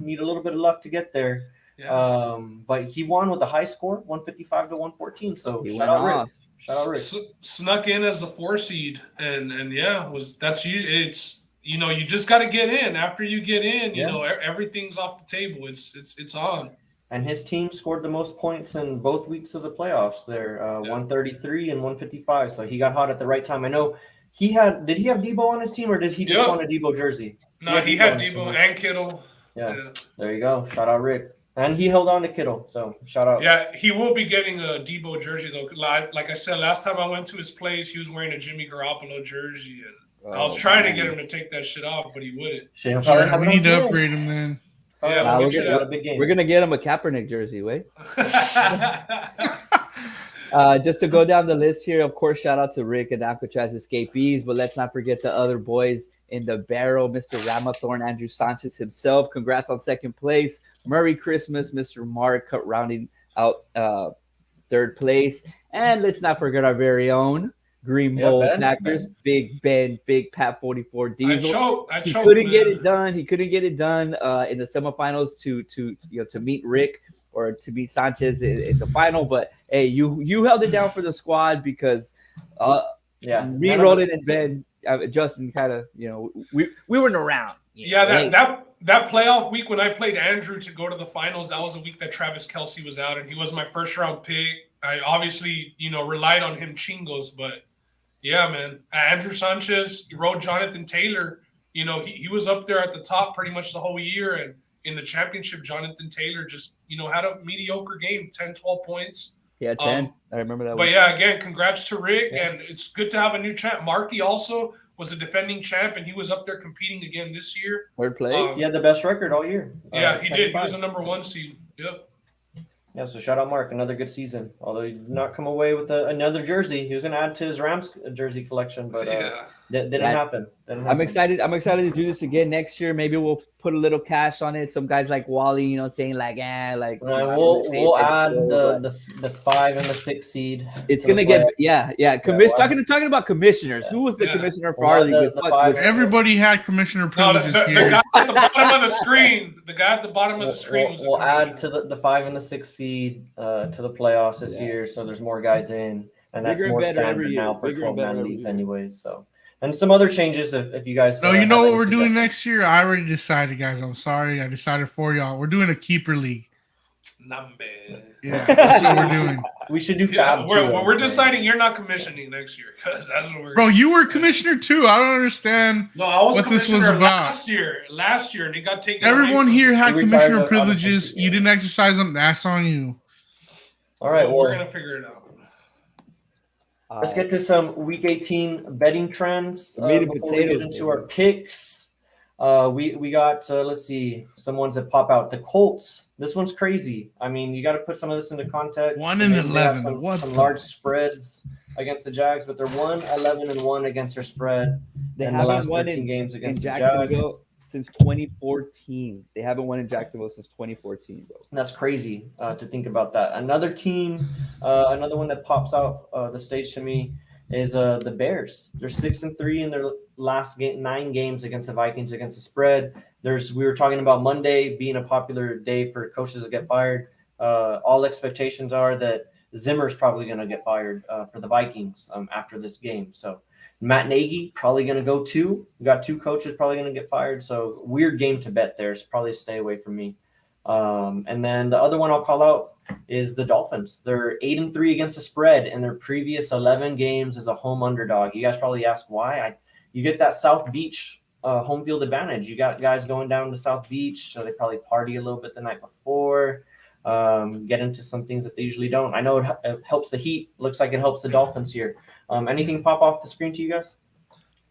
Need a little bit of luck to get there. Yeah. But he won with a high score, 155 to 114. So He shout went out off. Rick. Shout out Rick. Snuck in as the 4 seed, and yeah, it's you just got to get in. After you get in, you know everything's off the table. It's on. And his team scored the most points in both weeks of the playoffs. There, 133 and 155. So he got hot at the right time. I know he had. Did he have Debo on his team, or did he just want a Debo jersey? No, he had Debo and Kittle. Yeah, there you go. Shout out Rick. And he held on to Kittle, so shout out. Yeah, he will be getting a Debo jersey though. Like I said, last time I went to his place, he was wearing a Jimmy Garoppolo jersey, and I was trying to get him to take that shit off, but he wouldn't. Yeah, we need to upgrade him then. Yeah, we're gonna get him a Kaepernick jersey. Wait. Just to go down the list here, of course, shout out to Rick and Alcatraz Escapees, but let's not forget the other boys in the barrel, Mr. Ramathorn, Andrew Sanchez himself. Congrats on second place. Merry Christmas, Mr. Mark, rounding out third place. And let's not forget our very own Green Bowl Packers, Big Ben, Big Pat 44 Diesel. He couldn't get it done. He couldn't get it done in the semifinals to meet Rick or to beat Sanchez in the final. But hey, you held it down for the squad because re-rolled it and Ben. Justin kind of, we weren't around. That playoff week when I played Andrew to go to the finals, that was a week that Travis Kelce was out, and he was my first round pick. I obviously, relied on him chingos, but yeah, man, Andrew Sanchez, he rode Jonathan Taylor. He was up there at the top pretty much the whole year, and in the championship, Jonathan Taylor just, had a mediocre game, 10, 12 points. Yeah, 10. I remember that. But yeah, again, congrats to Rick, and it's good to have a new champ. Markey also was a defending champ, and he was up there competing again this year. Third place. He had the best record all year. Yeah, he did. He was a number 1 seed. Yep. Yeah, so shout out Mark, another good season. Although he did not come away with another jersey, he was going to add to his Rams jersey collection, but didn't happen. I'm excited. I'm excited to do this again next year. Maybe we'll put a little cash on it. Some guys like Wally, saying we'll add the 5 and the 6 seed. It's gonna get talking about commissioners. Who was the commissioner for our league? Everybody had commissioner privileges here. The guy at the bottom of the screen. The guy at the bottom of the screen. We'll add to the 5 and the 6 seed to the playoffs this year, so there's more guys in, and that's more standard now for 12-man leagues, anyways. So. And some other changes if you guys. No, you know what we're doing next year? I already decided, guys. I'm sorry. I decided for y'all. We're doing a keeper league. Yeah, that's what we're doing. We should do Fab. We're deciding you're not commissioning next year because that's what we're. Bro, you were commissioner too. I don't understand. No, I was what this was about. Last year, and it got taken. Everyone here had commissioner privileges. You didn't exercise them. That's on you. All right, we're gonna figure it out. Let's get to some Week 18 betting trends before we get into our picks. We got, let's see, some ones that pop out. The Colts. This one's crazy. I mean, you got to put some of this into context. 1-11. Some large spreads against the Jags, but they're 1-11-1 against their spread. They in haven't the last won 13 games against the Jacksonville Jags since 2014. They haven't won in Jacksonville since 2014, bro. That's crazy to think about that. Another team, another one that pops off the stage to me is the Bears. They're 6-3 in their last 9 games against the Vikings against the spread. We were talking about Monday being a popular day for coaches to get fired. All expectations are that Zimmer's probably going to get fired for the Vikings after this game. So Matt Nagy probably going to go too. We got 2 coaches probably going to get fired. So weird game to bet there. So probably stay away from me. And then the other one I'll call out is the Dolphins. They're 8-3 against the spread in their previous 11 games as a home underdog. You guys probably ask why. You get that South Beach home field advantage. You got guys going down to South Beach, so they probably party a little bit the night before, get into some things that they usually don't. I know it helps the Heat. Looks like it helps the Dolphins here. Anything pop off the screen to you guys?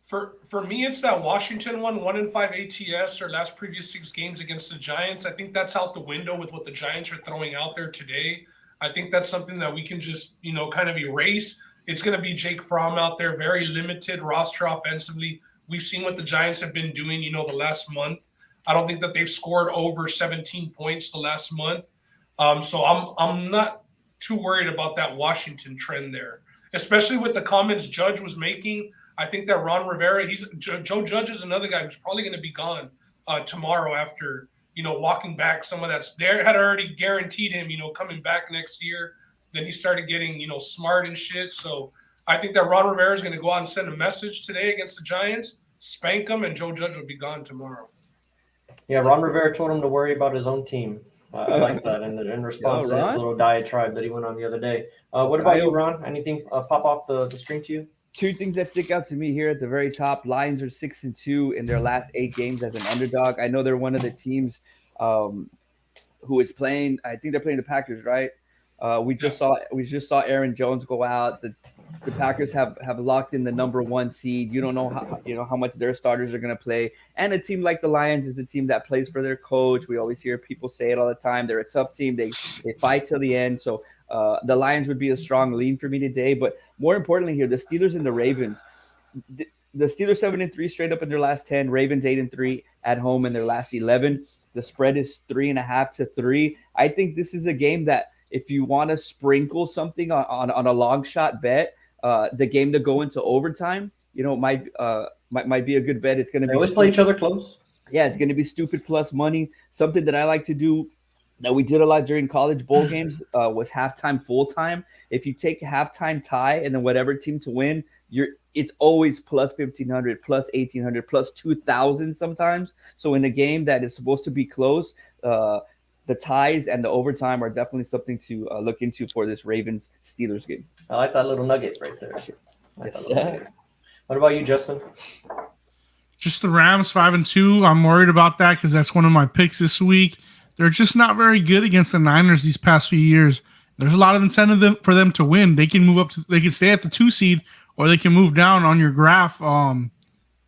For me, it's that Washington 1-5 ATS, their last previous 6 games against the Giants. I think that's out the window with what the Giants are throwing out there today. I think that's something that we can just, kind of erase. It's going to be Jake Fromm out there, very limited roster offensively. We've seen what the Giants have been doing, the last month. I don't think that they've scored over 17 points the last month. So I'm not too worried about that Washington trend there, especially with the comments Judge was making. I think that Ron Rivera, Joe Judge is another guy who's probably going to be gone tomorrow after, walking back some of that's there had already guaranteed him, coming back next year. Then he started getting, smart and shit. So I think that Ron Rivera is going to go out and send a message today against the Giants, spank them, and Joe Judge will be gone tomorrow. Yeah, Ron Rivera told him to worry about his own team. I like that in response to his little diatribe that he went on the other day. What about you, Ron? Anything pop off the screen to you? 2 things that stick out to me here at the very top. Lions are 6-2 in their last 8 games as an underdog. I know they're one of the teams who is playing. I think they're playing the Packers, right? We just saw Aaron Jones go out. The Packers have locked in the number 1 seed. You don't know how much their starters are going to play. And a team like the Lions is a team that plays for their coach. We always hear people say it all the time. They're a tough team. They fight till the end. So the Lions would be a strong lean for me today. But more importantly here, the Steelers and the Ravens. The Steelers 7-3 straight up in their last 10. Ravens 8-3 at home in their last 11. The spread is 3.5 to 3. I think this is a game that if you want to sprinkle something on a long shot bet, the game to go into overtime, might be a good bet. It's going to be always play each other close. Yeah, it's going to be stupid plus money. Something that I like to do that we did a lot during college bowl games was halftime, full time. If you take halftime tie and then whatever team to win, it's always plus 1,500, plus 1,800, plus 2,000 sometimes. So in a game that is supposed to be close, the ties and the overtime are definitely something to look into for this Ravens-Steelers game. I like that little nugget right there. Yes, What about you, Justin? Just the Rams 5-2. I'm worried about that because that's one of my picks this week. They're just not very good against the Niners these past few years. There's a lot of incentive for them to win. They can move up. They can stay at the 2 seed, or they can move down on your graph. I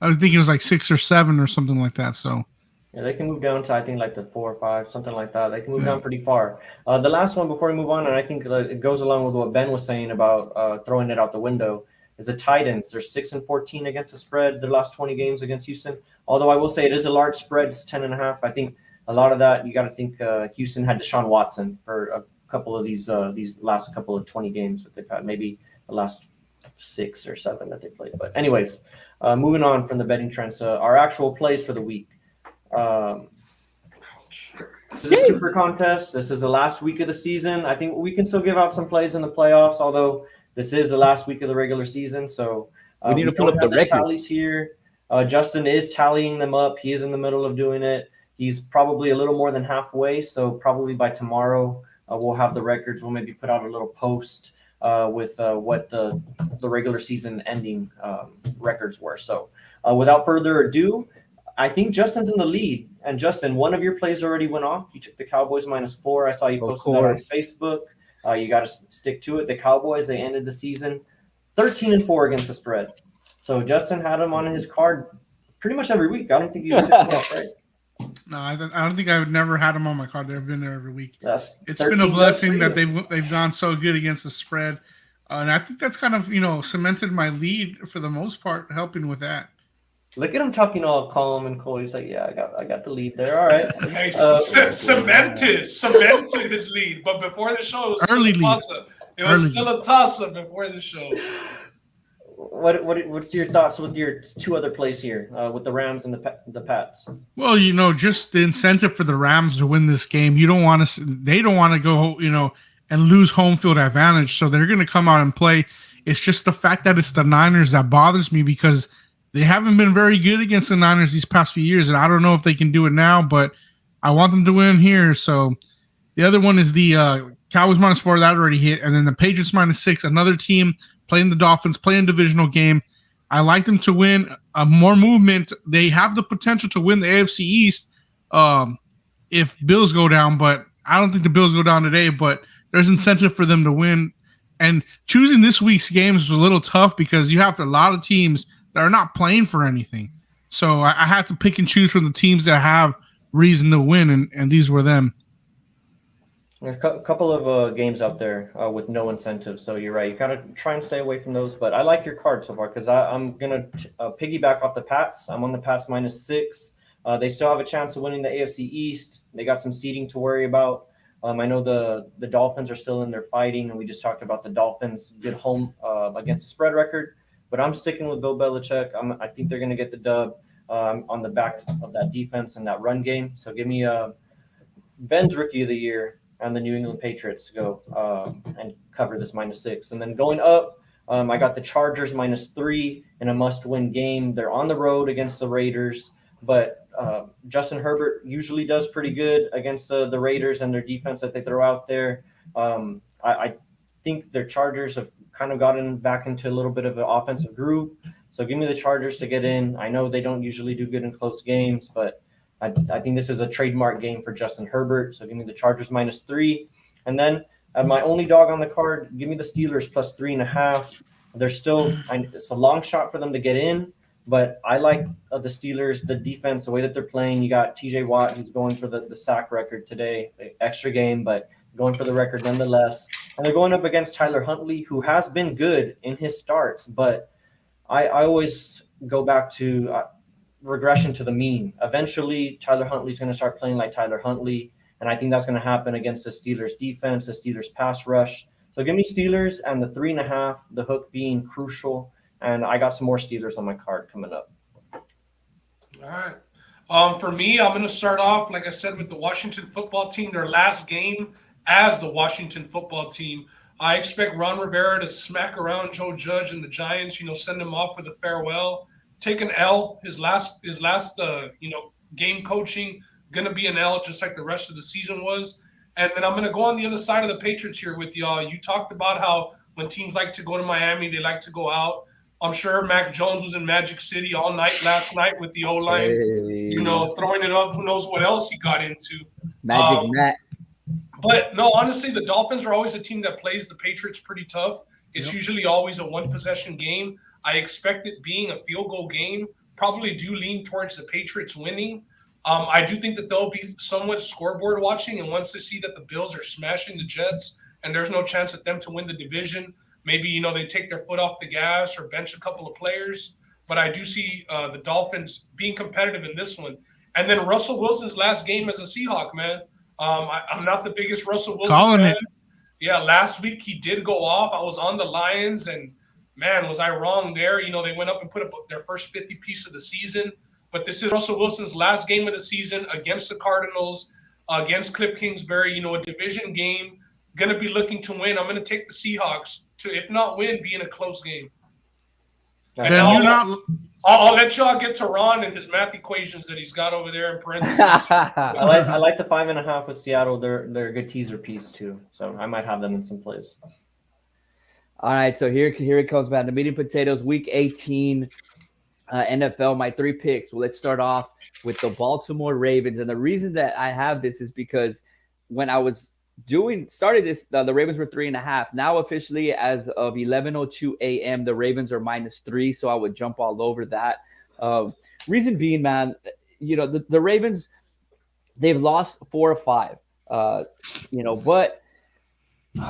was thinking it was like 6 or 7 or something like that. So. Yeah, they can move down to, I think, like the 4 or 5, something like that. They can move down pretty far. The last one before we move on, and I think it goes along with what Ben was saying about throwing it out the window, is the Titans. They're 6-14 against the spread. Their last 20 games against Houston. Although I will say it is a large spread. It's 10.5. I think a lot of that, you got to think Houston had Deshaun Watson for a couple of these last couple of 20 games that they've had. Maybe the last 6 or 7 that they played. But anyways, moving on from the betting trends, our actual plays for the week. This is a super contest. This is the last week of the season. I think we can still give out some plays in the playoffs, although this is the last week of the regular season. So we need to pull up the record tallies here. Justin is tallying them up. He is in the middle of doing it. He's probably a little more than halfway. So probably by tomorrow, we'll have the records. We'll maybe put out a little post with what the regular season ending records were. So without further ado, I think Justin's in the lead. And Justin, one of your plays already went off. You took the Cowboys -4. I saw you posted that on Facebook. You got to stick to it. The Cowboys, they ended the season 13-4 against the spread. So Justin had them on his card pretty much every week. I don't think you took them off, right? No, I don't think I've never had them on my card. They've been there every week. It's been a 13 blessing that they've gone so good against the spread. And I think that's kind of, cemented my lead for the most part, helping with that. Look at him talking all calm and cool. He's like, "Yeah, I got the lead there. All right." Hey, cemented his lead. But before the show, it was early lead. It was still a toss-up before the show. What's your thoughts with your 2 other plays here with the Rams and the Pats? Well, just the incentive for the Rams to win this game. They don't want to go, and lose home field advantage. So they're going to come out and play. It's just the fact that it's the Niners that bothers me because they haven't been very good against the Niners these past few years, and I don't know if they can do it now, but I want them to win here. So the other one is the Cowboys -4. That already hit. And then the Patriots -6. Another team playing the Dolphins, playing a divisional game. I like them to win. More movement. They have the potential to win the AFC East if Bills go down, but I don't think the Bills go down today. But there's incentive for them to win. And choosing this week's games was a little tough because you have a lot of teams that are not playing for anything. So I had to pick and choose from the teams that have reason to win, and these were them. There's a couple of games out there with no incentive, so you're right. You gotta try and stay away from those. But I like your card so far because I'm gonna piggyback off the Pats. I'm on the Pats -6. They still have a chance of winning the AFC East. They got some seeding to worry about. I know the Dolphins are still in there fighting, and we just talked about the Dolphins good home against the spread record. But I'm sticking with Bill Belichick. I think they're gonna get the dub on the back of that defense and that run game. So give me Ben's Rookie of the Year and the New England Patriots to go and cover this -6. And then going up, I got the Chargers -3 in a must-win game. They're on the road against the Raiders, but Justin Herbert usually does pretty good against the Raiders and their defense that they throw out there. I think their Chargers have kind of gotten back into a little bit of an offensive groove. So give me the Chargers to get in. I know they don't usually do good in close games, but I think this is a trademark game for Justin Herbert. So give me the Chargers -3. And then my only dog on the card, give me the Steelers +3.5. They're still, it's a long shot for them to get in, but I like the Steelers, the defense, the way that they're playing. You got TJ Watt, who's going for the sack record today, extra game, but going for the record nonetheless. And they're going up against Tyler Huntley, who has been good in his starts, but I always go back to regression to the mean. Eventually, Tyler Huntley's going to start playing like Tyler Huntley, and I think that's going to happen against the Steelers defense, the Steelers pass rush. So give me Steelers and the 3.5, the hook being crucial, and I got some more Steelers on my card coming up. All right. For me, I'm going to start off, like I said, with the Washington football team, their last game as the Washington football team. I expect Ron Rivera to smack around Joe Judge and the Giants, send him off with a farewell. Take an L. His last game coaching, going to be an L just like the rest of the season was. And then I'm going to go on the other side of the Patriots here with y'all. You talked about how when teams like to go to Miami, they like to go out. I'm sure Mac Jones was in Magic City all night last night with the O-line, throwing it up. Who knows what else he got into. Magic Matt. But no, honestly, the Dolphins are always a team that plays the Patriots pretty tough. It's usually always a one-possession game. I expect it being a field goal game. Probably do lean towards the Patriots winning. I do think that they'll be somewhat scoreboard watching, and once they see that the Bills are smashing the Jets and there's no chance at them to win the division, maybe they take their foot off the gas or bench a couple of players. But I do see the Dolphins being competitive in this one. And then Russell Wilson's last game as a Seahawk, man. I'm not the biggest Russell Wilson fan. Yeah, last week he did go off. I was on the Lions, and man, was I wrong there. They went up and put up their first 50 piece of the season. But this is Russell Wilson's last game of the season against the Cardinals, against Cliff Kingsbury, a division game. Going to be looking to win. I'm going to take the Seahawks to, if not win, be in a close game. And I'll let y'all get to Ron and his math equations that he's got over there in parentheses. I like the 5.5 with Seattle. They're a good teaser piece too. So I might have them in some plays. All right, so here it comes, man. The meat and potatoes, Week 18, NFL. My 3 picks. Well, let's start off with the Baltimore Ravens, and the reason that I have this is because when I was started this, the Ravens were 3.5. Now officially, as of 11:02 a.m., the Ravens are -3. So I would jump all over that. Reason being, man, the Ravens, they've lost 4 or 5. But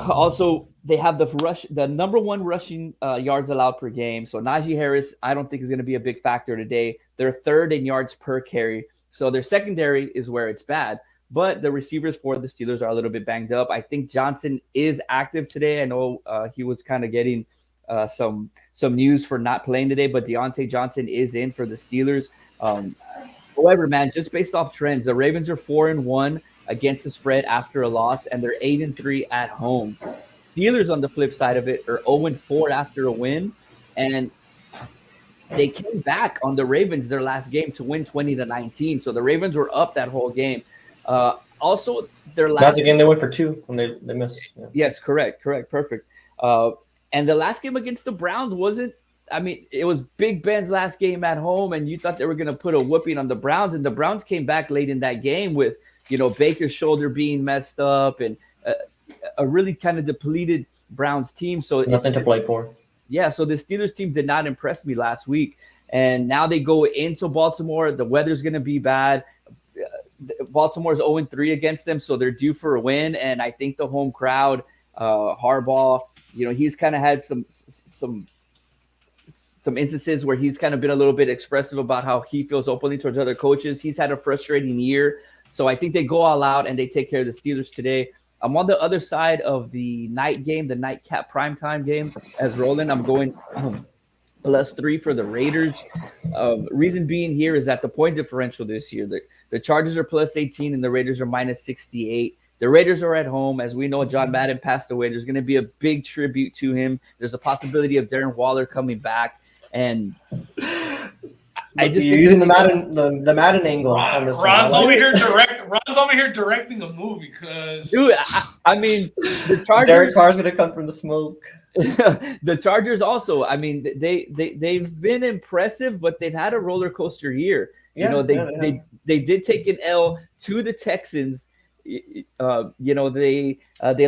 also they have the number 1 rushing yards allowed per game. So Najee Harris, I don't think is going to be a big factor today. They're 3rd in yards per carry. So their secondary is where it's bad. But the receivers for the Steelers are a little bit banged up. I think Johnson is active today. I know he was kind of getting some news for not playing today, but Deontay Johnson is in for the Steelers. However, man, just based off trends, the Ravens are 4-1 against the spread after a loss, and they're 8-3 at home. Steelers, on the flip side of it, are 0-4 after a win, and they came back on the Ravens their last game to win 20-19. So the Ravens were up that whole game. Also, their That's last the game they went for 2 when they missed. Yeah. Yes, correct, perfect. And the last game against the Browns wasn't. I mean, it was Big Ben's last game at home, and you thought they were going to put a whooping on the Browns, and the Browns came back late in that game with Baker's shoulder being messed up and a really kind of depleted Browns team. So Nothing to play for. Yeah, so the Steelers team did not impress me last week, and now they go into Baltimore. The weather's going to be bad. Baltimore's 0-3 against them, so they're due for a win. And I think the home crowd, Harbaugh, he's kind of had some instances where he's kind of been a little bit expressive about how he feels openly towards other coaches. He's had a frustrating year, so I think they go all out and they take care of the Steelers today. I'm on the other side of the night game, the nightcap primetime game. As Roland, I'm going +3 for the Raiders. Reason being here is that the point differential this year, the Chargers are +18 and the Raiders are -68. The Raiders are at home. As we know, John Madden passed away. There's going to be a big tribute to him. There's a possibility of Darren Waller coming back. And I just you're using the Madden angle on this. Ron's over here directing a movie, cause dude, I mean the Chargers. Derek Carr's gonna come from the smoke. The Chargers also. I mean, they've been impressive, but they've had a roller coaster year. Yeah, they did take an L to the Texans. They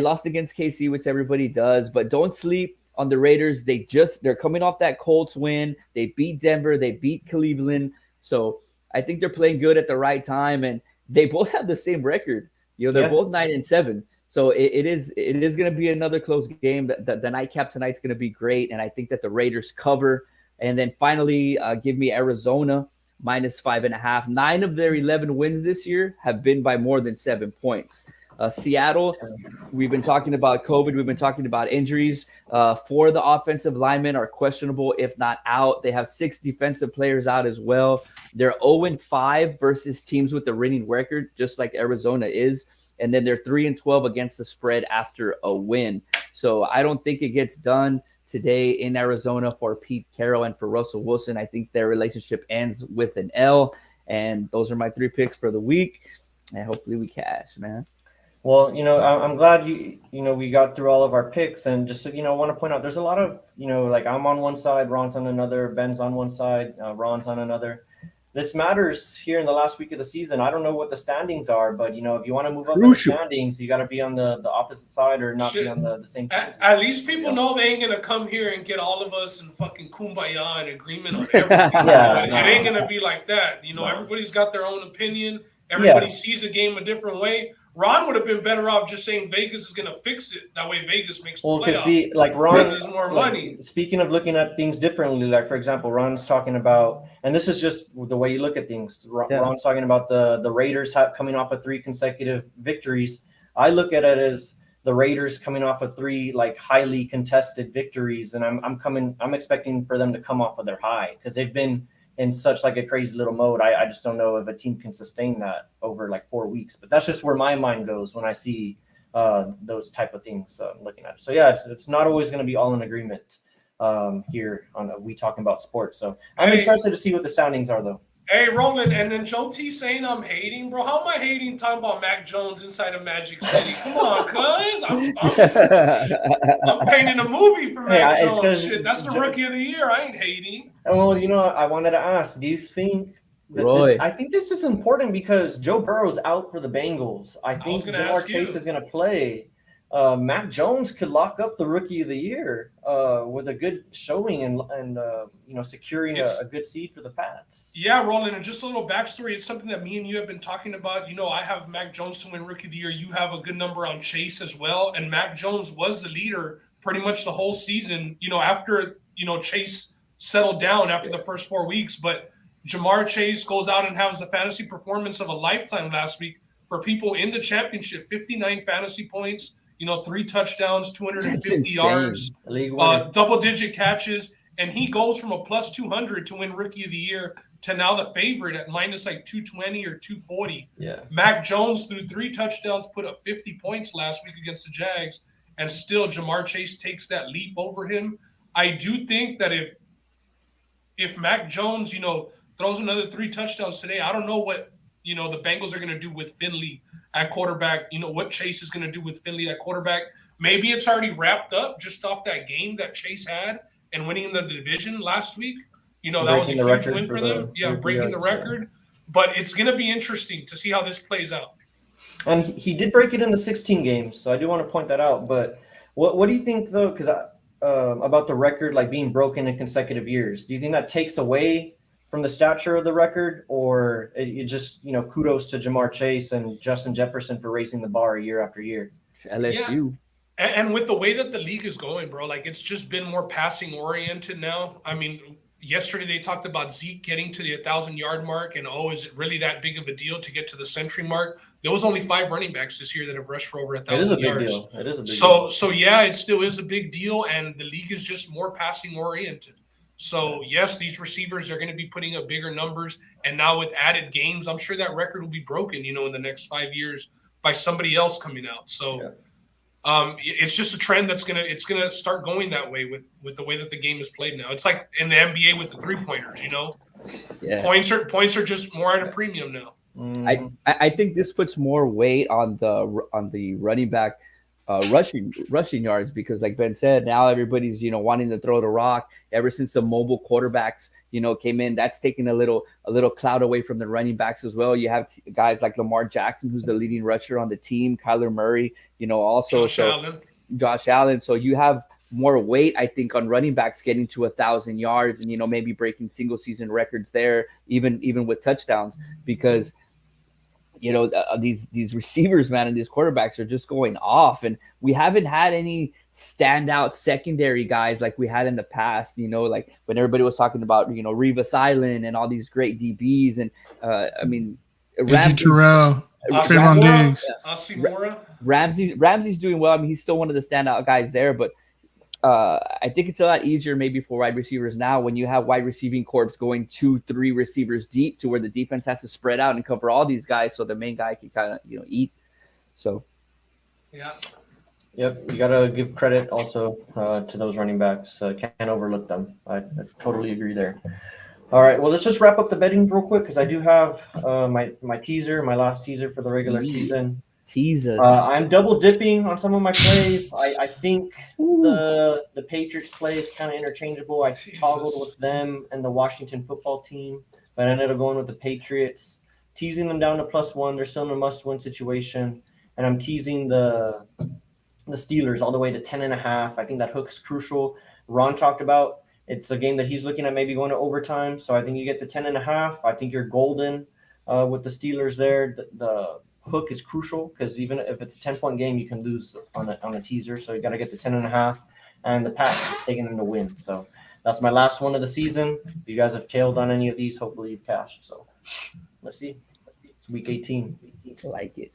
lost against KC, which everybody does, but don't sleep on the Raiders. They're coming off that Colts win. They beat Denver. They beat Cleveland. So I think they're playing good at the right time, and they both have the same record. They're both 9-7. So it is going to be another close game. The nightcap tonight's going to be great, and I think that the Raiders cover. And then finally, give me Arizona -5.5. 9 of their 11 wins this year have been by more than 7 points. Seattle, we've been talking about COVID. We've been talking about injuries. 4 of the offensive linemen are questionable, if not out. They have 6 defensive players out as well. They're 0-5 versus teams with a winning record, just like Arizona is. And then they're 3-12 against the spread after a win. So I don't think it gets done today in Arizona for Pete Carroll and for Russell Wilson. I think their relationship ends with an L. And those are my 3 picks for the week. And hopefully we cash, man. Well, I'm glad we got through all of our picks, and just I want to point out there's a lot of like I'm on one side, Ron's on another, Ben's on one side, Ron's on another. This matters here in the last week of the season. I don't know what the standings are, but if you want to move up in the standings, you got to be on the opposite side or not be on the same. At least people know they ain't gonna come here and get all of us in fucking kumbaya and agreement on everything. It ain't gonna be like that. Everybody's got their own opinion. Everybody sees a game a different way. Ron would have been better off just saying Vegas is going to fix it. That way Vegas makes the playoffs. See, like Ron, there's more money. Speaking of looking at things differently, like for example, Ron's talking about, and this is just the way you look at things. Ron's talking about the Raiders coming off of 3 consecutive victories. I look at it as the Raiders coming off of 3 like highly contested victories, and I'm expecting for them to come off of their high because they've been in such like a crazy little mode. I just don't know if a team can sustain that over like 4 weeks, but that's just where my mind goes when I see those type of things I'm looking at. So yeah, it's not always going to be all in agreement here on We Talking About Sports. So I'm interested to see what the soundings are though. Hey, Roland, and then Joe T saying I'm hating, bro. How am I hating talking about Mac Jones inside of Magic City? Come on, cuz. I'm painting a movie for Mac Jones. Shit, that's the rookie of the year. I ain't hating. Well, I wanted to ask, do you think that I think this is important because Joe Burrow's out for the Bengals. I think Jamar Chase is going to play. Mac Jones could lock up the rookie of the year with a good showing and securing a good seed for the Pats. Yeah, Roland, and just a little backstory. It's something that me and you have been talking about. I have Mac Jones to win rookie of the year. You have a good number on Chase as well. And Mac Jones was the leader pretty much the whole season, after, Chase settled down after the first 4 weeks. But Jamar Chase goes out and has the fantasy performance of a lifetime last week for people in the championship, 59 fantasy points. 3 touchdowns, 250 yards, double-digit catches, and he goes from a +200 to win Rookie of the Year to now the favorite at minus like 220 or 240. Yeah. Mac Jones threw 3 touchdowns, put up 50 points last week against the Jags, and still Jamar Chase takes that leap over him. I do think that if Mac Jones, throws another 3 touchdowns today, I don't know what the Bengals are going to do with Finley at quarterback, what Chase is going to do with Finley at quarterback. Maybe it's already wrapped up just off that game that Chase had and winning the division last week. That was a huge win for them. Yeah, breaking the record. But it's going to be interesting to see how this plays out. And he did break it in the 16 games, so I do want to point that out. But what do you think, though, because about the record like being broken in consecutive years? Do you think that takes away from the stature of the record, or it just, kudos to Jamar Chase and Justin Jefferson for raising the bar year after year? LSU. Yeah. And with the way that the league is going, bro, like it's just been more passing oriented now. I mean, yesterday they talked about Zeke getting to the 1,000-yard mark, and is it really that big of a deal to get to the century mark? There was only 5 running backs this year that have rushed for over 1,000 yards. It is a big deal. It is a big deal. So yeah, it still is a big deal, and the league is just more passing oriented. So yes, these receivers are going to be putting up bigger numbers, and now with added games, I'm sure that record will be broken, in the next 5 years by somebody else coming out. So. Yeah. It's just a trend that's gonna start going that way with the way that the game is played now. It's like in the NBA with the 3-pointers, Yeah. Points are just more at a premium now. I think this puts more weight on the running back rushing yards, because like Ben said, now everybody's wanting to throw the rock. Ever since the mobile quarterbacks came in, that's taken a little cloud away from the running backs as well. You have guys like Lamar Jackson, who's the leading rusher on the team, Kyler Murray, also Josh Allen. So you have more weight, I think, on running backs getting to 1,000 yards and maybe breaking single season records there, even with touchdowns, because these receivers, man, and these quarterbacks are just going off, and we haven't had any standout secondary guys like we had in the past. Like when everybody was talking about Revis Island and all these great DBs, and Ramsey Terrell, Trayvon Diggs, Ramsey's doing well. I mean, he's still one of the standout guys there, but I think it's a lot easier maybe for wide receivers now when you have wide receiving corps going 2-3 receivers deep, to where the defense has to spread out and cover all these guys so the main guy can kind of eat. So yeah. Yep, you got to give credit also to those running backs. Can't overlook them. I totally agree there. All right, well, let's just wrap up the betting real quick, because I do have my last teaser for the regular season. Jesus. I'm double dipping on some of my plays. I think the Patriots play is kind of interchangeable. I toggled with them and the Washington football team, but I ended up going with the Patriots, teasing them down to +1. They're still in a must-win situation, and I'm teasing the Steelers all the way to 10.5. I think that hook's crucial. Ron talked about it's a game that he's looking at maybe going to overtime, so I think you get the 10.5. I think you're golden with the Steelers there. The hook is crucial, because even if it's a 10-point game, you can lose on a teaser. So you got to get the 10.5, and the Pats is taking them to win. So that's my last one of the season. If you guys have tailed on any of these, hopefully you've cashed. So let's see. It's week 18. I like it.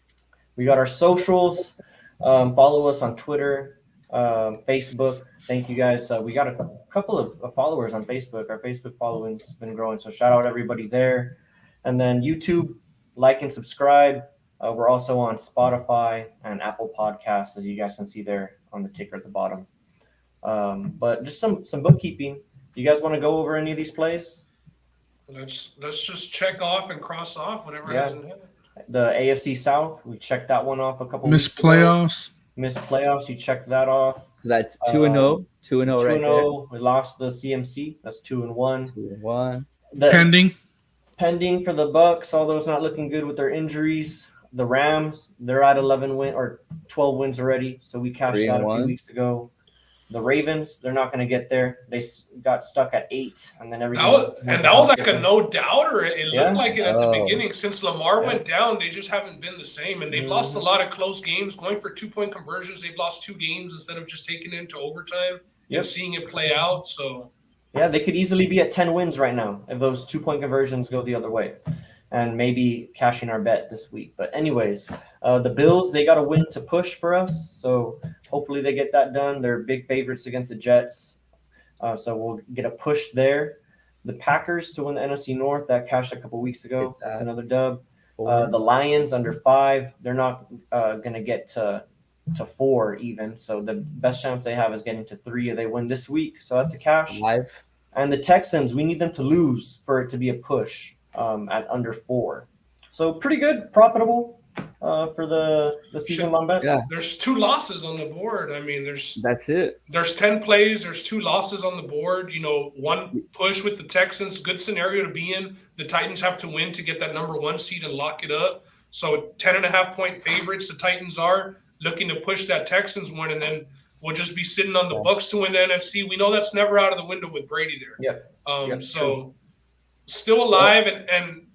We got our socials. Follow us on Twitter, Facebook. Thank you guys. We got a couple of followers on Facebook. Our Facebook following's been growing, so shout out everybody there. And then YouTube, like and subscribe. We're also on Spotify and Apple Podcasts, as you guys can see there on the ticker at the bottom. But just some bookkeeping. You guys want to go over any of these plays? Let's just check off and cross off whatever hasn't hit. The AFC South, we checked that one off a couple weeks ago. Missed playoffs, you checked that off. So that's 2-0. 2-0 right there. We lost the CMC. That's 2-1. 2-1. Pending for the Bucks, although it's not looking good with their injuries. The Rams, they're at 11 win or 12 wins already, so we cashed out a few weeks ago. The Ravens, they're not going to get there. They got stuck at 8, and then everything. That was like a no-doubter. It looked like it at the beginning. Since Lamar went down, they just haven't been the same, and they've lost a lot of close games. Going for 2-point conversions, they've lost 2 games instead of just taking it into overtime and seeing it play out. So yeah, they could easily be at 10 wins right now if those 2-point conversions go the other way. And maybe cashing our bet this week. But anyways, the Bills, they got a win to push for us. So hopefully they get that done. They're big favorites against the Jets. So we'll get a push there. The Packers to win the NFC North, that cashed a couple weeks ago. That's another dub. The Lions under 5, they're not going to get to 4 even. So the best chance they have is getting to 3 if they win this week. So that's a cash. And the Texans, we need them to lose for it to be a push. At under 4. So pretty good, profitable for the season long bets. Yeah. There's 2 losses on the board. I mean, That's it. there's 10 plays. There's 2 losses on the board. 1 push with the Texans. Good scenario to be in. The Titans have to win to get that number 1 seed and lock it up. So 10.5-point favorites. The Titans are looking to push that Texans one, and then we'll just be sitting on the Bucs to win the NFC. We know that's never out of the window with Brady there. Yep. So still alive and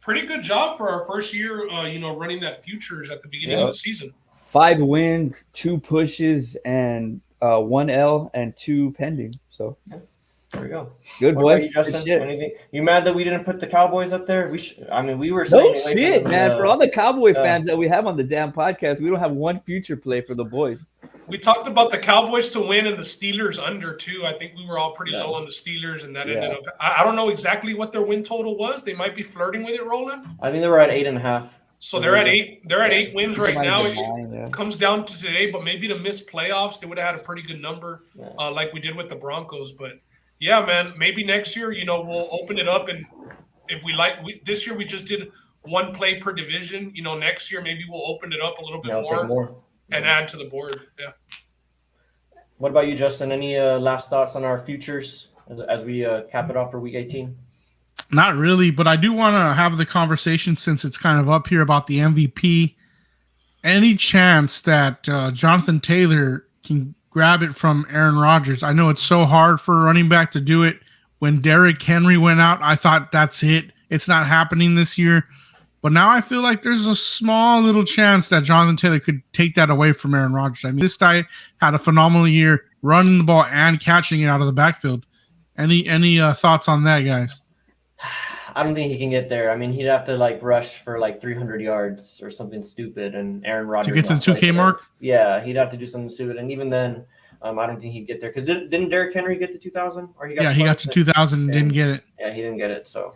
pretty good job for our first year. Running that futures at the beginning of the season. 5 wins, 2 pushes, and 1 L and 2 pending. So there we go. Good, What boys. about you, Good Justin? shit. Anything? You mad that we didn't put the Cowboys up there? We were saying No shit, man. For all the Cowboy fans that we have on the damn podcast, we don't have one future play for the boys. We talked about the Cowboys to win and the Steelers under too. I think we were all pretty low on the Steelers, and that ended up. I don't know exactly what their win total was. They might be flirting with it, Roland. I think they were at 8.5. So they're at 8. They're at 8 wins right now. It Comes down to today, but maybe to miss playoffs, they would have had a pretty good number, like we did with the Broncos. But yeah, man, maybe next year, we'll open it up, and if we like, this year we just did 1 play per division. Next year maybe we'll open it up a little bit more and add to the board. Yeah. What about you, Justin? Any last thoughts on our futures as we cap it off for Week 18? Not really, but I do want to have the conversation since it's kind of up here about the MVP. Any chance that Jonathan Taylor can grab it from Aaron Rodgers? I know it's so hard for a running back to do it. When Derrick Henry went out, I thought that's it. It's not happening this year. But now I feel like there's a small little chance that Jonathan Taylor could take that away from Aaron Rodgers. I mean, this guy had a phenomenal year running the ball and catching it out of the backfield. Any thoughts on that, guys? I don't think he can get there. I mean, he'd have to rush for 300 yards or something stupid, and Aaron Rodgers to get to the 2K mark. Yeah, he'd have to do something stupid, and even then, I don't think he'd get there because didn't Derrick Henry get to 2,000? Or he got to 2,000 and didn't get it. Yeah, he didn't get it. So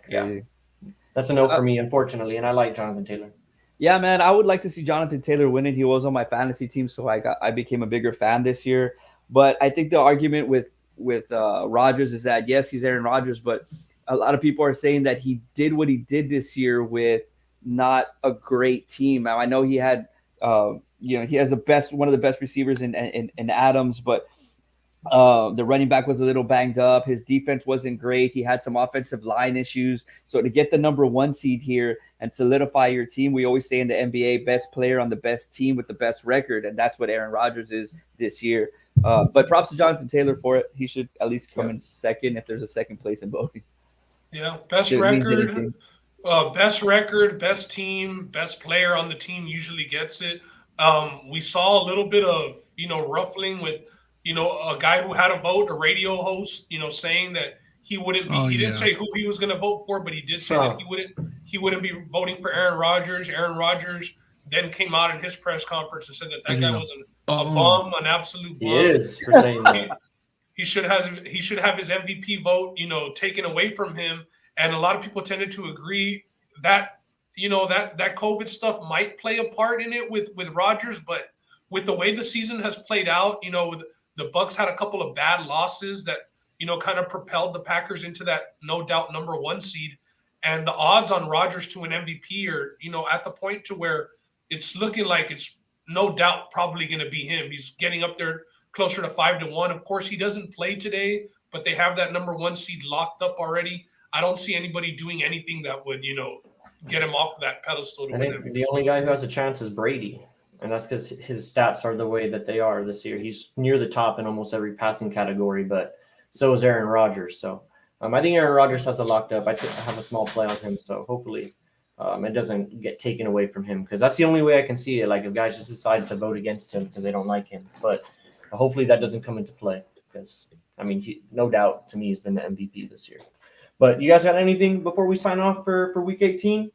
that's a no for me, unfortunately. And I like Jonathan Taylor. Yeah, man, I would like to see Jonathan Taylor win it. He was on my fantasy team, so I became a bigger fan this year. But I think the argument with Rodgers is that yes, he's Aaron Rodgers, but a lot of people are saying that he did what he did this year with not a great team. Now, I know he had, he has one of the best receivers in Adams, but the running back was a little banged up. His defense wasn't great. He had some offensive line issues. So to get the number 1 seed here and solidify your team, we always say in the NBA, best player on the best team with the best record, and that's what Aaron Rodgers is this year. But props to Jonathan Taylor for it. He should at least come in second if there's a second place in voting. Yeah, best record, best team, best player on the team usually gets it. We saw a little bit of, ruffling with, a guy who had a vote, a radio host, saying that he wouldn't be. He didn't say who he was going to vote for, but he did say that he wouldn't be voting for Aaron Rodgers. Aaron Rodgers then came out in his press conference and said that guy was a bum, an absolute bum. He is for saying that. He should have his MVP vote, taken away from him. And a lot of people tended to agree that, that COVID stuff might play a part in it with Rodgers. But with the way the season has played out, the Bucs had a couple of bad losses that, kind of propelled the Packers into that no doubt number 1 seed. And the odds on Rodgers to an MVP are, at the point to where it's looking like it's no doubt probably going to be him. He's getting up there closer to 5-1. Of course, he doesn't play today, but they have that number 1 seed locked up already. I don't see anybody doing anything that would, get him off of that pedestal. I think the only guy who has a chance is Brady, and that's because his stats are the way that they are this year. He's near the top in almost every passing category, but so is Aaron Rodgers. So I think Aaron Rodgers has it locked up. I have a small play on him, so hopefully it doesn't get taken away from him because that's the only way I can see it. If guys just decide to vote against him because they don't like him, but hopefully that doesn't come into play because, he, no doubt, to me, has been the MVP this year. But you guys got anything before we sign off for Week 18?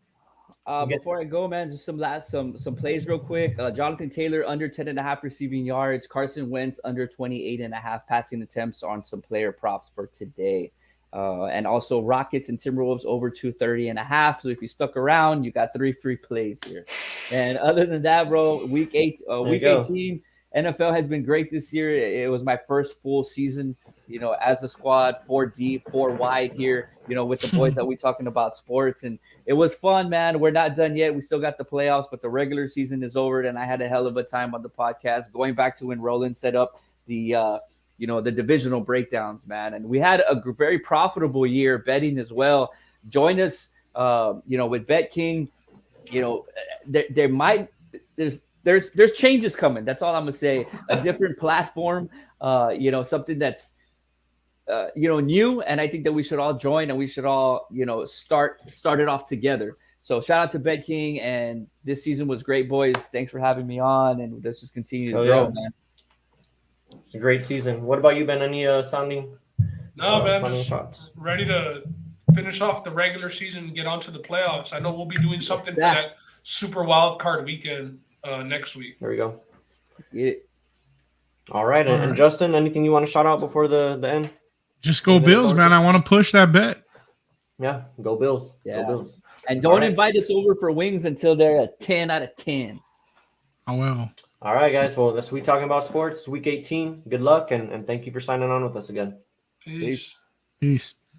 Before I go, man, just some plays real quick. Jonathan Taylor under 10.5 receiving yards. Carson Wentz under 28.5 passing attempts on some player props for today. And also Rockets and Timberwolves over 230.5. So if you stuck around, you got 3 free plays here. And other than that, bro, week 18, NFL has been great this year. It was my first full season, as a squad, 4 deep, 4 wide here, with the boys that we talking about sports. And it was fun, man. We're not done yet. We still got the playoffs, but the regular season is over. And I had a hell of a time on the podcast, going back to when Roland set up the the divisional breakdowns, man. And we had a very profitable year betting as well. Join us, with Bet King. There's changes coming. That's all I'm gonna say. A different platform, something that's new, and I think that we should all join and we should all start it off together. So shout out to Bet King, and this season was great, boys. Thanks for having me on, and let's just continue to grow, man. It's a great season. What about you, Ben? Any sounding just shots? Ready to finish off the regular season and get on to the playoffs. I know we'll be doing something for that super wild card weekend next week. There we go. Let's get it. All right. And Justin, anything you want to shout out before the end? Just go Bills, man. I want to push that bet. Yeah, go Bills. Yeah. Go Bills. And don't invite us over for wings until they're a 10 out of 10. I will. All right, guys. Well, that's We Talking About Sports, week 18. Good luck, and thank you for signing on with us again. Peace. Peace.